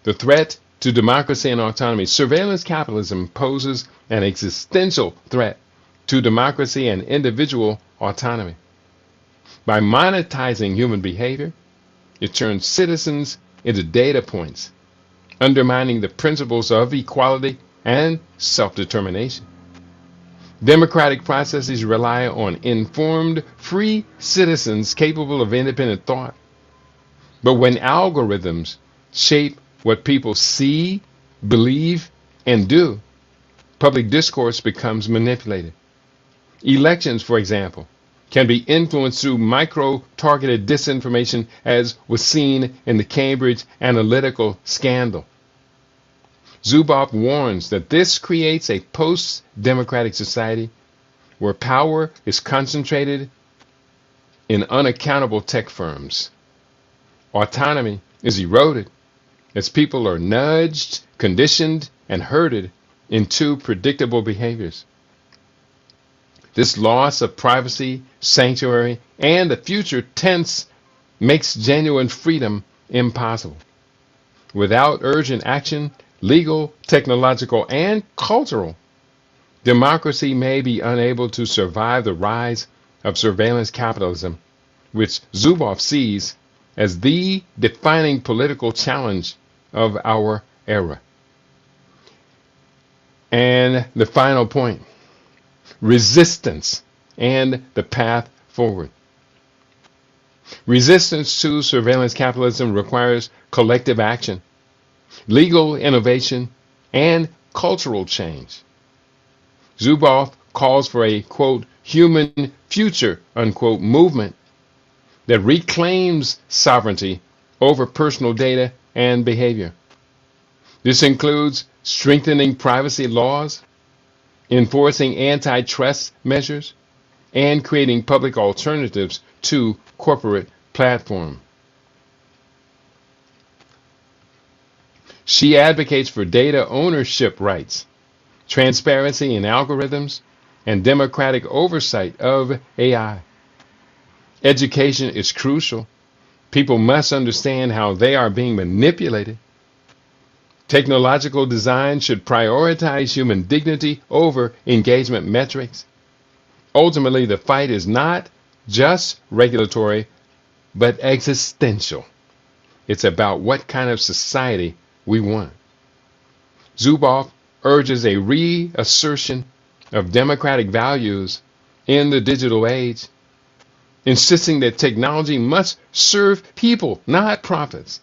The threat to democracy and autonomy. Surveillance capitalism poses an existential threat to democracy and individual autonomy. By monetizing human behavior, it turns citizens into data points, undermining the principles of equality and self-determination. Democratic processes rely on informed, free citizens capable of independent thought. But when algorithms shape what people see, believe, and do, public discourse becomes manipulated. Elections, for example, can be influenced through micro-targeted disinformation, as was seen in the Cambridge Analytica scandal. Zuboff warns that this creates a post-democratic society where power is concentrated in unaccountable tech firms. Autonomy is eroded as people are nudged, conditioned, and herded into predictable behaviors. This loss of privacy, sanctuary, and the future tense makes genuine freedom impossible. Without urgent action, legal, technological, and cultural, democracy may be unable to survive the rise of surveillance capitalism, which Zuboff sees as the defining political challenge of our era. And the final point, resistance and the path forward. Resistance to surveillance capitalism requires collective action, legal innovation, and cultural change. Zuboff calls for a, quote, human future, unquote, movement that reclaims sovereignty over personal data and behavior. This includes strengthening privacy laws, enforcing antitrust measures, and creating public alternatives to corporate platforms. She advocates for data ownership rights, transparency in algorithms, and democratic oversight of AI. Education is crucial. People must understand how they are being manipulated. Technological design should prioritize human dignity over engagement metrics. Ultimately, the fight is not just regulatory, but existential. It's about what kind of society we want. Zuboff urges a reassertion of democratic values in the digital age, insisting that technology must serve people, not profits.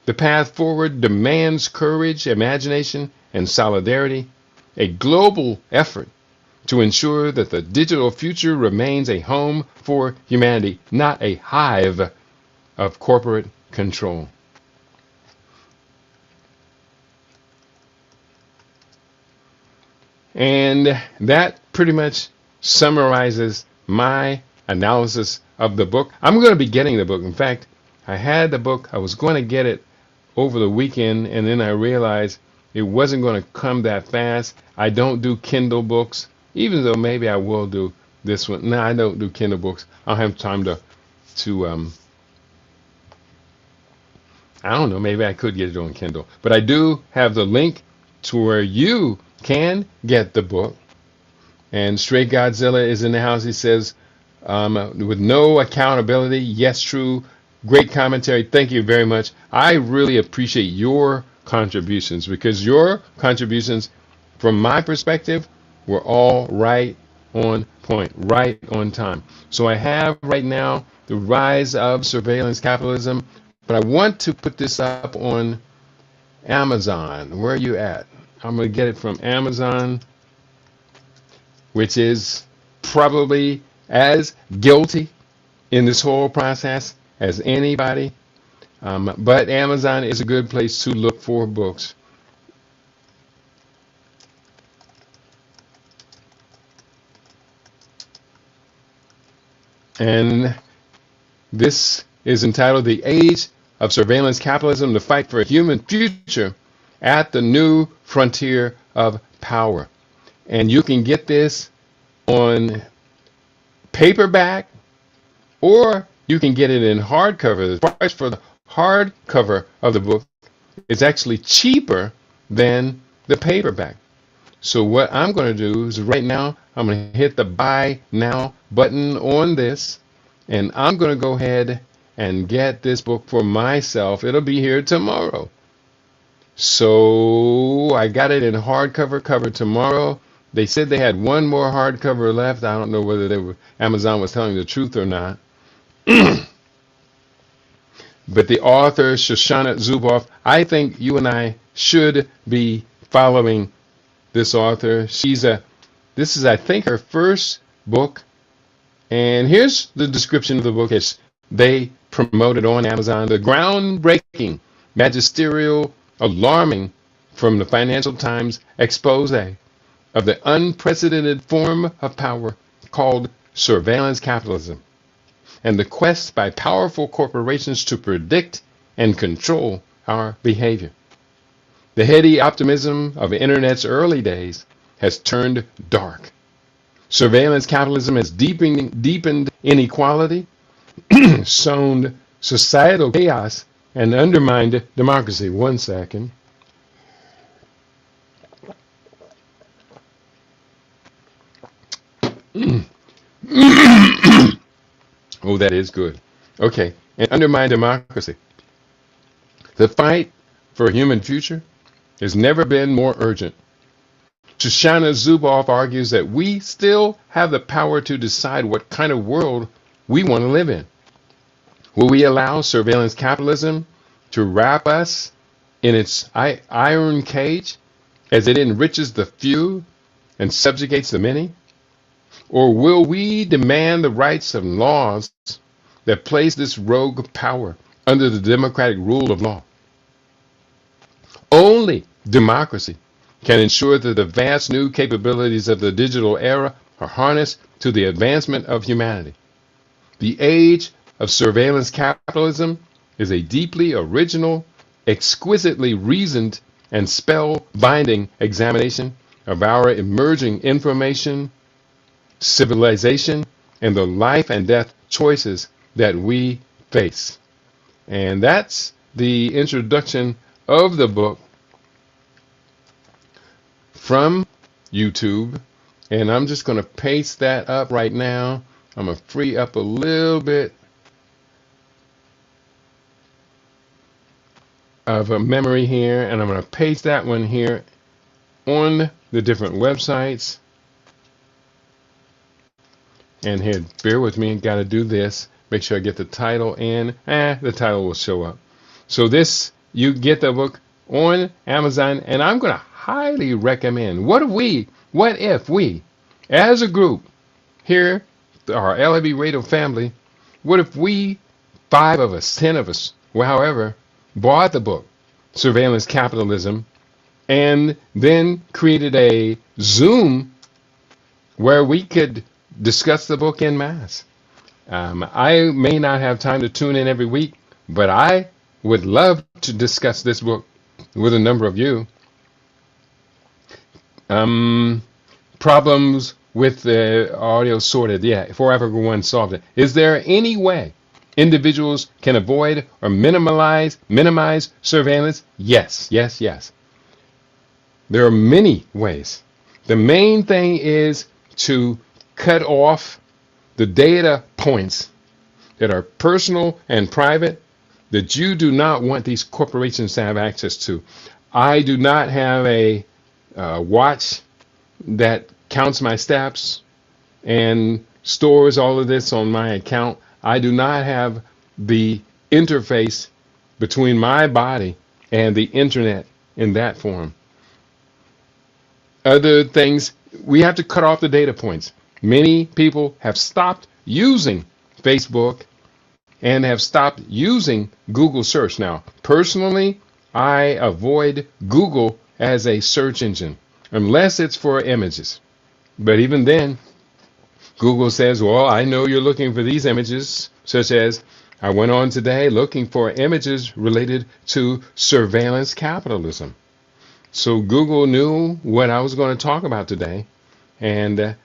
The path forward demands courage, imagination, and solidarity, a global effort to ensure that the digital future remains a home for humanity, not a hive of corporate control. And that pretty much summarizes my analysis of the book. I'm going to be getting the book. In fact, I had the book. I was going to get it over the weekend, and then I realized it wasn't going to come that fast. I don't do Kindle books, even though maybe I will do this one. No, I don't do Kindle books. I don't have time to I don't know, maybe I could get it on Kindle. But I do have the link to where you can get the book. And Straight Godzilla is in the house. He says, with no accountability, yes, true. Great commentary. Thank you very much. I really appreciate your contributions, because your contributions, from my perspective, were all right on point, right on time. So I have right now The Rise of Surveillance Capitalism, but I want to put this up on Amazon. Where are you at? I'm going to get it from Amazon, which is probably as guilty in this whole process as anybody. But Amazon is a good place to look for books. And this is entitled The Age of Surveillance Capitalism, the Fight for a Human Future at the New Frontier of Power. And you can get this on paperback, or you can get it in hardcover. The price for the hardcover of the book is actually cheaper than the paperback. So what I'm going to do is right now, I'm going to hit the buy now button on this, and I'm going to go ahead and get this book for myself. It'll be here tomorrow. So I got it in hardcover cover tomorrow. They said they had one more hardcover left. I don't know whether Amazon was telling the truth or not. But the author, Shoshana Zuboff, I think you and I should be following this author. This is, I think, her first book. And here's the description of the book as they promote it on Amazon. The groundbreaking, magisterial, alarming from the Financial Times expose of the unprecedented form of power called surveillance capitalism, and the quest by powerful corporations to predict and control our behavior. The heady optimism of the Internet's early days has turned dark. Surveillance capitalism has deepened inequality, sown societal chaos, and undermined democracy. One second. Oh, that is good. Okay, and undermine democracy. The fight for a human future has never been more urgent. Shoshana Zuboff argues that we still have the power to decide what kind of world we want to live in. Will we allow surveillance capitalism to wrap us in its iron cage as it enriches the few and subjugates the many? Or will we demand the rights and laws that place this rogue power under the democratic rule of law? Only democracy can ensure that the vast new capabilities of the digital era are harnessed to the advancement of humanity. The age of surveillance capitalism is a deeply original, exquisitely reasoned, and spell-binding examination of our emerging information, civilization, and the life and death choices that we face. And that's the introduction of the book from YouTube. And I'm just going to paste that up right now. I'm going to free up a little bit of a memory here, and I'm going to paste that one here on the different websites. And here, bear with me, got to do this. Make sure I get the title in. The title will show up. So this, you get the book on Amazon, and I'm going to highly recommend. What if we, as a group here, our LIBRadio family, what if we, 5 of us, 10 of us, however, bought the book, Surveillance Capitalism, and then created a Zoom where we could discuss the book en masse. I may not have time to tune in every week, but I would love to discuss this book with a number of you. Problems with the audio sorted. Yeah, 4 Africa 1 solved it. Is there any way individuals can avoid or minimize surveillance? Yes. There are many ways. The main thing is to cut off the data points that are personal and private that you do not want these corporations to have access to. I do not have a watch that counts my steps. and stores all of this on my account. I do not have the interface between my body and the internet in that form. Other things, we have to cut off the data points. Many people have stopped using Facebook and have stopped using Google search. Now, personally, I avoid Google as a search engine unless it's for images. But even then, Google says, well, I know you're looking for these images, such as I went on today looking for images related to surveillance capitalism. So Google knew what I was going to talk about today. And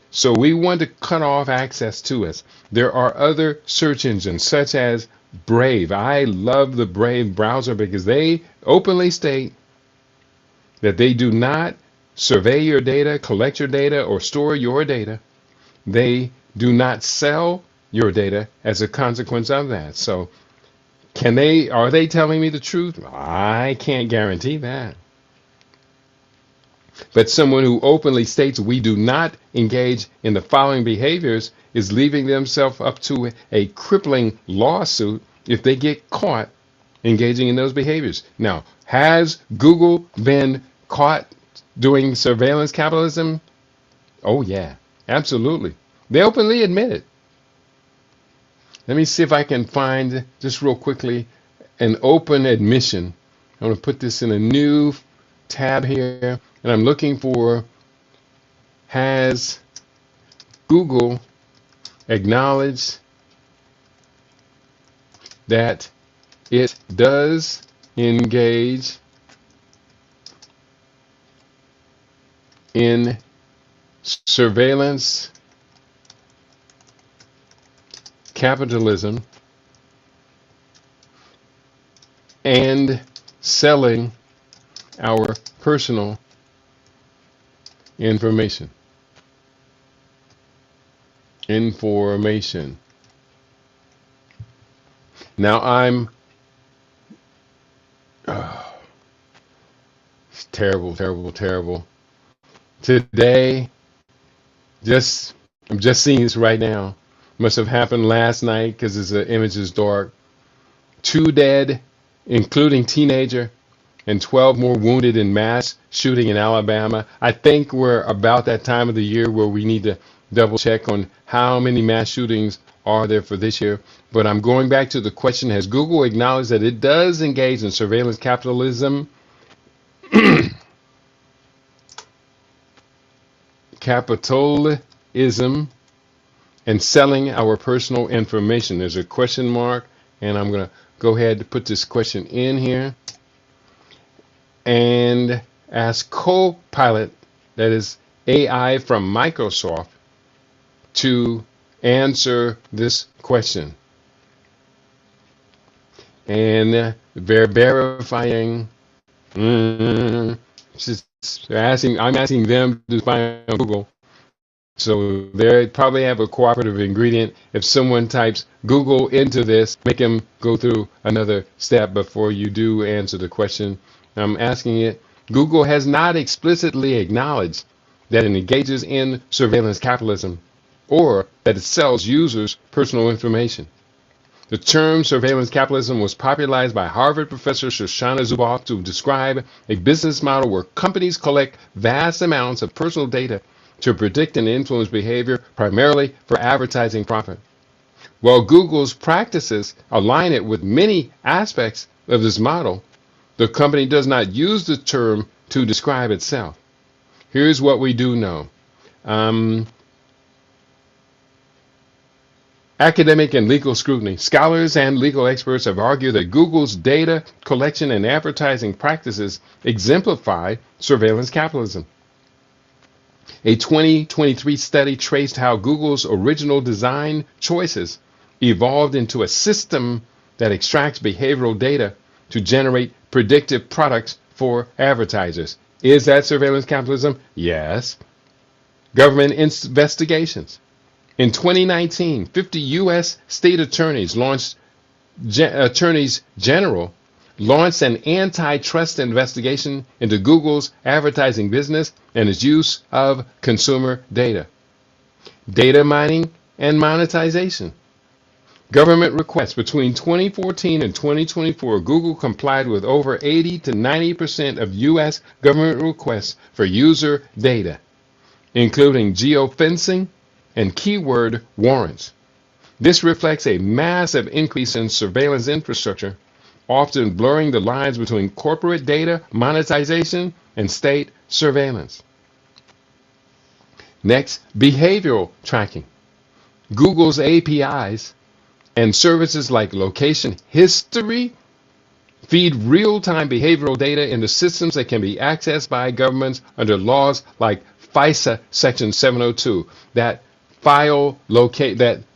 so we want to cut off access to us. There are other search engines such as Brave. I love the Brave browser because they openly state that they do not survey your data, collect your data, or store your data. They do not sell your data as a consequence of that. So are they telling me the truth? I can't guarantee that. But someone who openly states we do not engage in the following behaviors is leaving themselves up to a crippling lawsuit if they get caught engaging in those behaviors. Now, has Google been caught doing surveillance capitalism? Oh, yeah, absolutely. They openly admit it. Let me see if I can find, just real quickly, an open admission. I'm going to put this in a new tab here, and I'm looking for, has Google acknowledged that it does engage in surveillance capitalism and selling our personal information. Now it's terrible. Today, I'm just seeing this right now. Must have happened last night because the image is dark. 2 dead, including teenager, and 12 more wounded in mass shooting in Alabama. I think we're about that time of the year where we need to double check on how many mass shootings are there for this year. But I'm going back to the question, has Google acknowledged that it does engage in surveillance capitalism? Capitalism and selling our personal information. There's a question mark, and I'm going to go ahead and put this question in here and ask Copilot, that is AI from Microsoft, to answer this question. And they're verifying. I'm asking them to find on Google. So they probably have a cooperative ingredient. If someone types Google into this, make them go through another step before you do answer the question. I'm asking it. Google has not explicitly acknowledged that it engages in surveillance capitalism or that it sells users personal information. The term surveillance capitalism was popularized by Harvard professor Shoshana Zuboff to describe a business model where companies collect vast amounts of personal data to predict and influence behavior, primarily for advertising profit. While Google's practices align it with many aspects of this model, the company does not use the term to describe itself. Here's what we do know. Academic and legal scrutiny. Scholars and legal experts have argued that Google's data collection and advertising practices exemplify surveillance capitalism. A 2023 study traced how Google's original design choices evolved into a system that extracts behavioral data to generate predictive products for advertisers. Is that surveillance capitalism? Yes. Government investigations. In 2019, 50 U.S. state attorneys general launched an antitrust investigation into Google's advertising business and its use of consumer data. data mining and monetization. Government requests. Between 2014 and 2024, Google complied with over 80 to 90% of U.S. government requests for user data, including geofencing and keyword warrants. This reflects a massive increase in surveillance infrastructure, often blurring the lines between corporate data monetization and state surveillance. Next, behavioral tracking. Google's APIs and services like location history feed real-time behavioral data into systems that can be accessed by governments under laws like FISA Section 702, that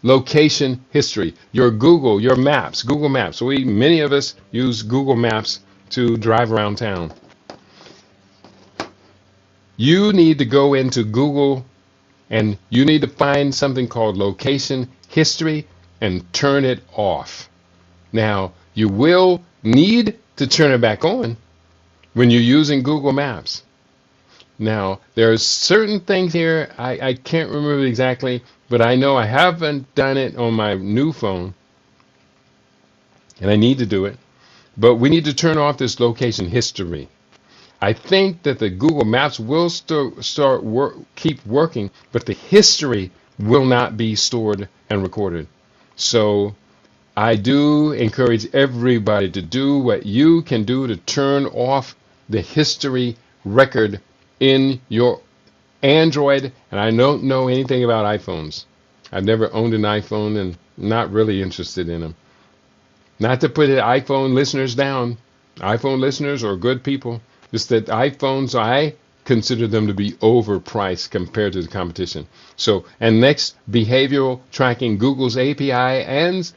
location history, your Google Maps. Many of us use Google Maps to drive around town. You need to go into Google and you need to find something called location history and turn it off. Now, you will need to turn it back on when you're using Google Maps. Now, there are certain things here, I can't remember exactly, but I know I haven't done it on my new phone, and I need to do it. But we need to turn off this location history. I think that the Google Maps will keep working, but the history will not be stored and recorded. So I do encourage everybody to do what you can do to turn off the history record in your Android. And I don't know anything about iPhones. I've never owned an iPhone and not really interested in them. Not to put iPhone listeners down. iPhone listeners are good people. Just that iPhones, I consider them to be overpriced compared to the competition. So, and next, behavioral tracking. Google's APIs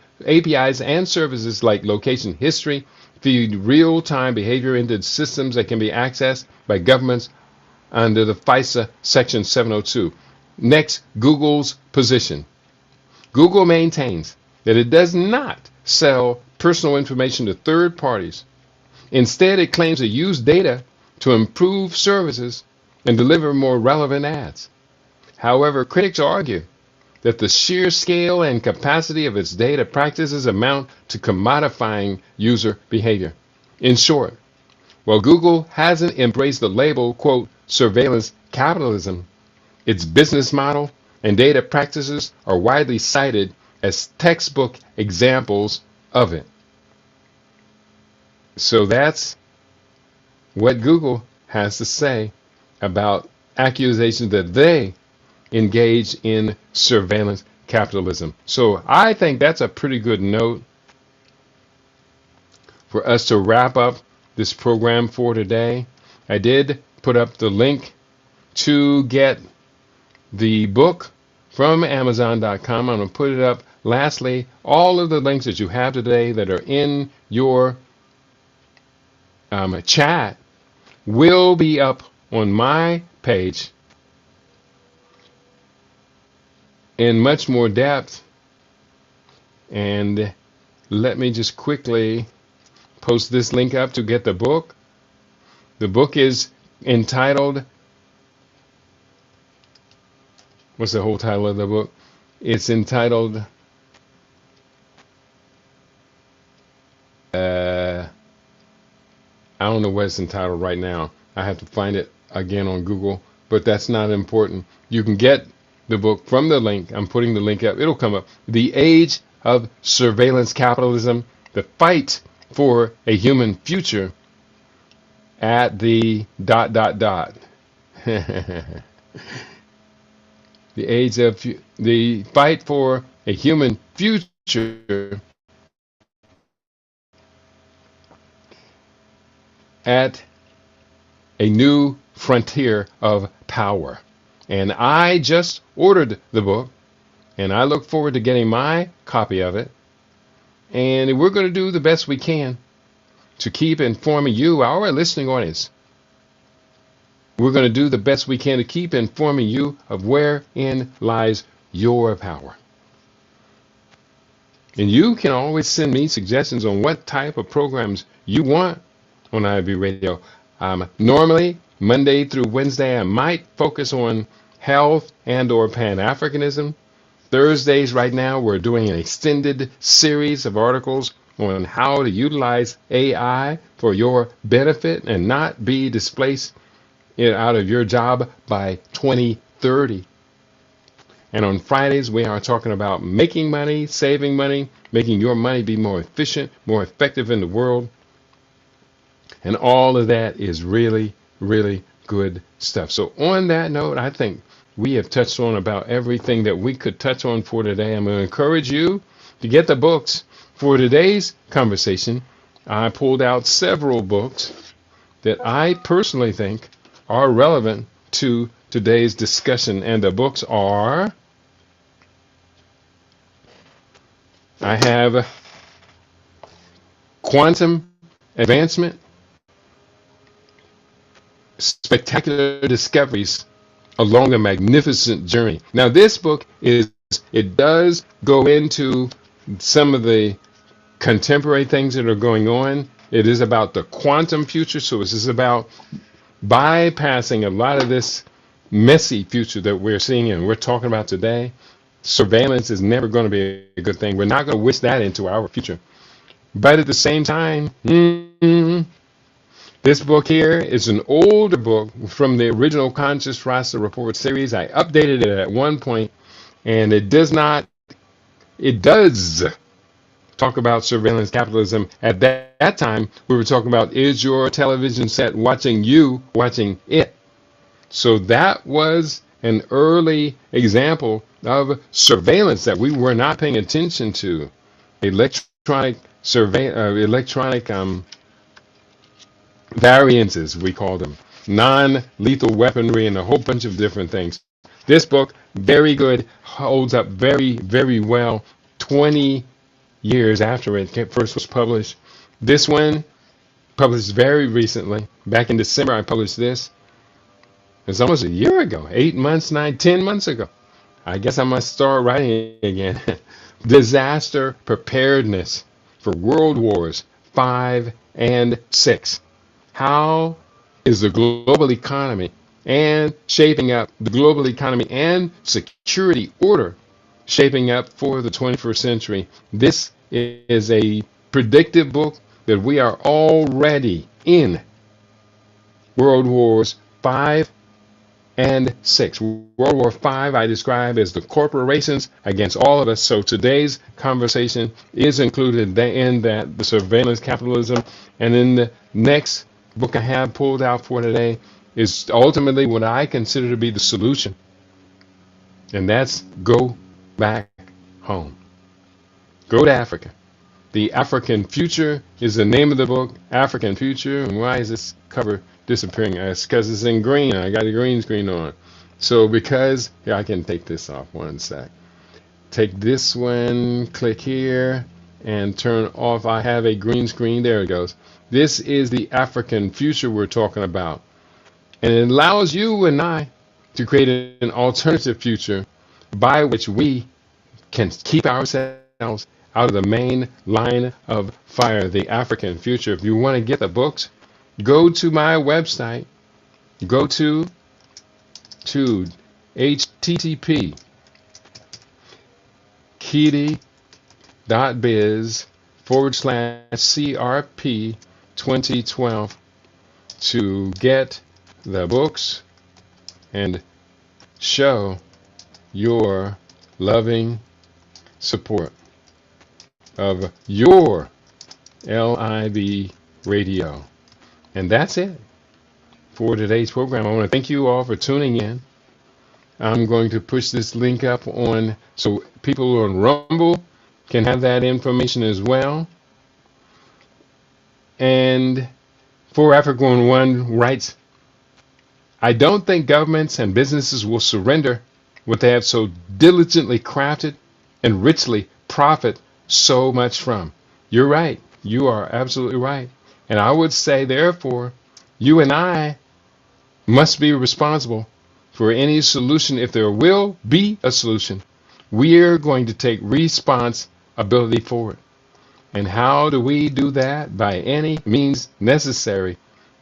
and services like location history feed real-time behavior into systems that can be accessed by governments under the FISA Section 702. Next, Google's position. Google maintains that it does not sell personal information to third parties. Instead, it claims to use data to improve services and deliver more relevant ads. However, critics argue that the sheer scale and capacity of its data practices amount to commodifying user behavior. In short, while Google hasn't embraced the label, quote, surveillance capitalism, its business model and data practices are widely cited as textbook examples of it. So that's what Google has to say about accusations that they engage in surveillance capitalism. So I think that's a pretty good note for us to wrap up this program for today. I did put up the link to get the book from Amazon.com. I'm going to put it up. Lastly, all of the links that you have today that are in your chat will be up on my page in much more depth. And let me just quickly post this link up to get the book. The book is entitled, what's the whole title of the book? It's entitled I don't know what it's entitled right now. I have to find it again on Google, but that's not important. You can get the book from the link. I'm putting the link up. It'll come up. The Age of Surveillance Capitalism, The Fight for a Human Future at the ... The Fight for a Human Future at a New Frontier of Power. And I just ordered the book, and I look forward to getting my copy of it. And we're going to do the best we can to keep informing you, our listening audience. We're going to do the best we can to keep informing you of wherein lies your power. And you can always send me suggestions on what type of programs you want on LIBRadio. Normally, Monday through Wednesday, I might focus on health and or Pan-Africanism. Thursdays right now, we're doing an extended series of articles on how to utilize AI for your benefit and not be displaced out of your job by 2030. And on Fridays, we are talking about making money, saving money, making your money be more efficient, more effective in the world. And all of that is really, really good stuff. So on that note, I think we have touched on about everything that we could touch on for today. I'm going to encourage you to get the books. For today's conversation, I pulled out several books that I personally think are relevant to today's discussion. And the books are, I have Quantum Advancement, Spectacular Discoveries Along a Magnificent Journey. Now this book it does go into some of the contemporary things that are going on. It is about the quantum future, so this is about bypassing a lot of this messy future that we're seeing and we're talking about today. Surveillance is never going to be a good thing. We're not going to wish that into our future. But at the same time, this book here is an older book from the original Conscious Rasta Report series. I updated it at one point, and it does talk about surveillance capitalism. At that time, we were talking about, is your television set watching you, watching it? So that was an early example of surveillance that we were not paying attention to. Electronic variances, we call them, non-lethal weaponry, and a whole bunch of different things. This book, very good, holds up very, very well 20 years after it first was published. This one, published very recently. Back in December, I published this. It's almost a year ago, 8 months, 10 months ago. I guess I must start writing again. Disaster Preparedness for World Wars 5 and 6. How is the global economy and shaping up, the global economy and security order shaping up for the 21st century? This is a predictive book that we are already in World Wars 5 and 6. World War 5 I describe as the corporations against all of us. So today's conversation is included in that, the surveillance capitalism. And then the next book I have pulled out for today is ultimately what I consider to be the solution. And that's Go Back Home. Go to Africa. The African Future is the name of the book, African Future. And why is this cover disappearing? It's because it's in green. I got a green screen on. So because, here, I can take this off one sec. Take this one, click here, and turn off. I have a green screen. There it goes. This is the African future we're talking about. And it allows you and I to create an alternative future by which we can keep ourselves out of the main line of fire, the African future. If you want to get the books, go to my website. Go to http://CRP 2012 to get the books and show your loving support of your LIBRadio. And that's it for today's program. I want to thank you all for tuning in. I'm going to push this link up on so people on Rumble can have that information as well. And For Africa One writes, I don't think governments and businesses will surrender what they have so diligently crafted and richly profit so much from. You're right. You are absolutely right. And I would say, therefore, you and I must be responsible for any solution. If there will be a solution, we're going to take responsibility for it. And how do we do that? By any means necessary,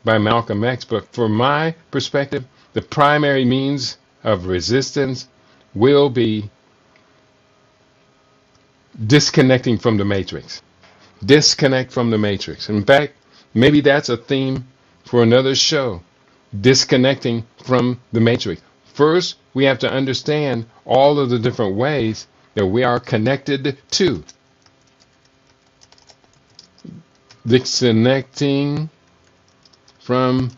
by Malcolm X. But from my perspective, the primary means of resistance will be disconnecting from the matrix. Disconnect from the matrix. In fact, maybe that's a theme for another show. Disconnecting from the matrix. First, we have to understand all of the different ways that we are connected to. Disconnecting from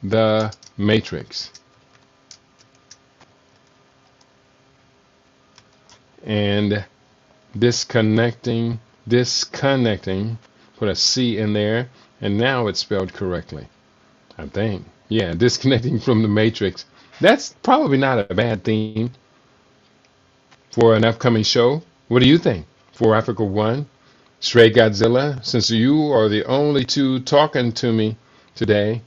the matrix. And disconnecting, put a C in there, and now it's spelled correctly, I think. Yeah, disconnecting from the matrix. That's probably not a bad theme for an upcoming show. What do you think? For Africa One, Stray Godzilla, since you are the only two talking to me today.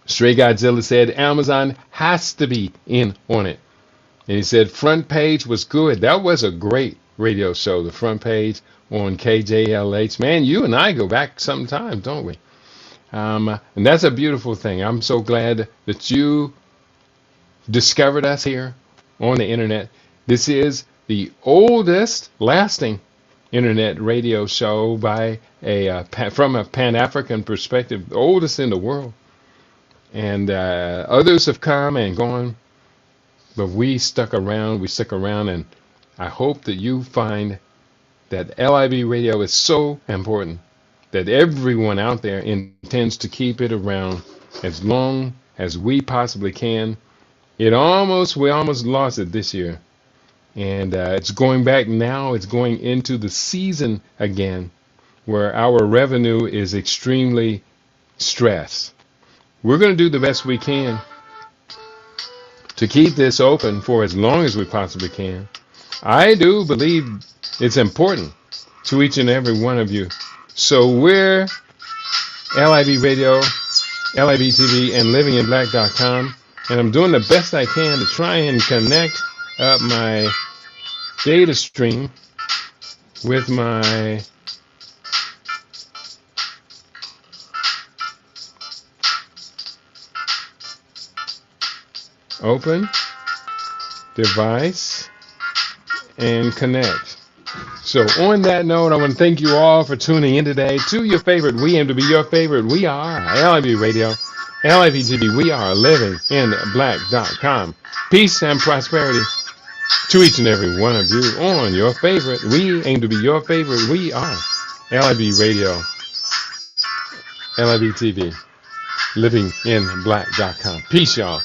Stray Godzilla said Amazon has to be in on it. And he said front page was good. That was a great radio show, the front page on KJLH. Man, you and I go back sometime, don't we? And that's a beautiful thing. I'm so glad that you discovered us here on the internet. This is the oldest lasting internet radio show by from a Pan-African perspective, the oldest in the world. And others have come and gone, but we stuck around, and I hope that you find that LIBRadio is so important that everyone out there intends to keep it around as long as we possibly can. We almost lost it this year. And it's going back now, it's going into the season again, where our revenue is extremely stressed. We're going to do the best we can to keep this open for as long as we possibly can. I do believe it's important to each and every one of you. So we're LIBRadio, LIBTV, and livinginblack.com, and I'm doing the best I can to try and connect up my data stream with my open device and connect. So on that note, I want to thank you all for tuning in today to your favorite. We aim to be your favorite. We are LIBRadio, LIBTV. We are livinginblack.com. Peace and prosperity to each and every one of you on your favorite. We aim to be your favorite. We are LIBRadio, LIBTV, livinginblack.com. Peace, y'all.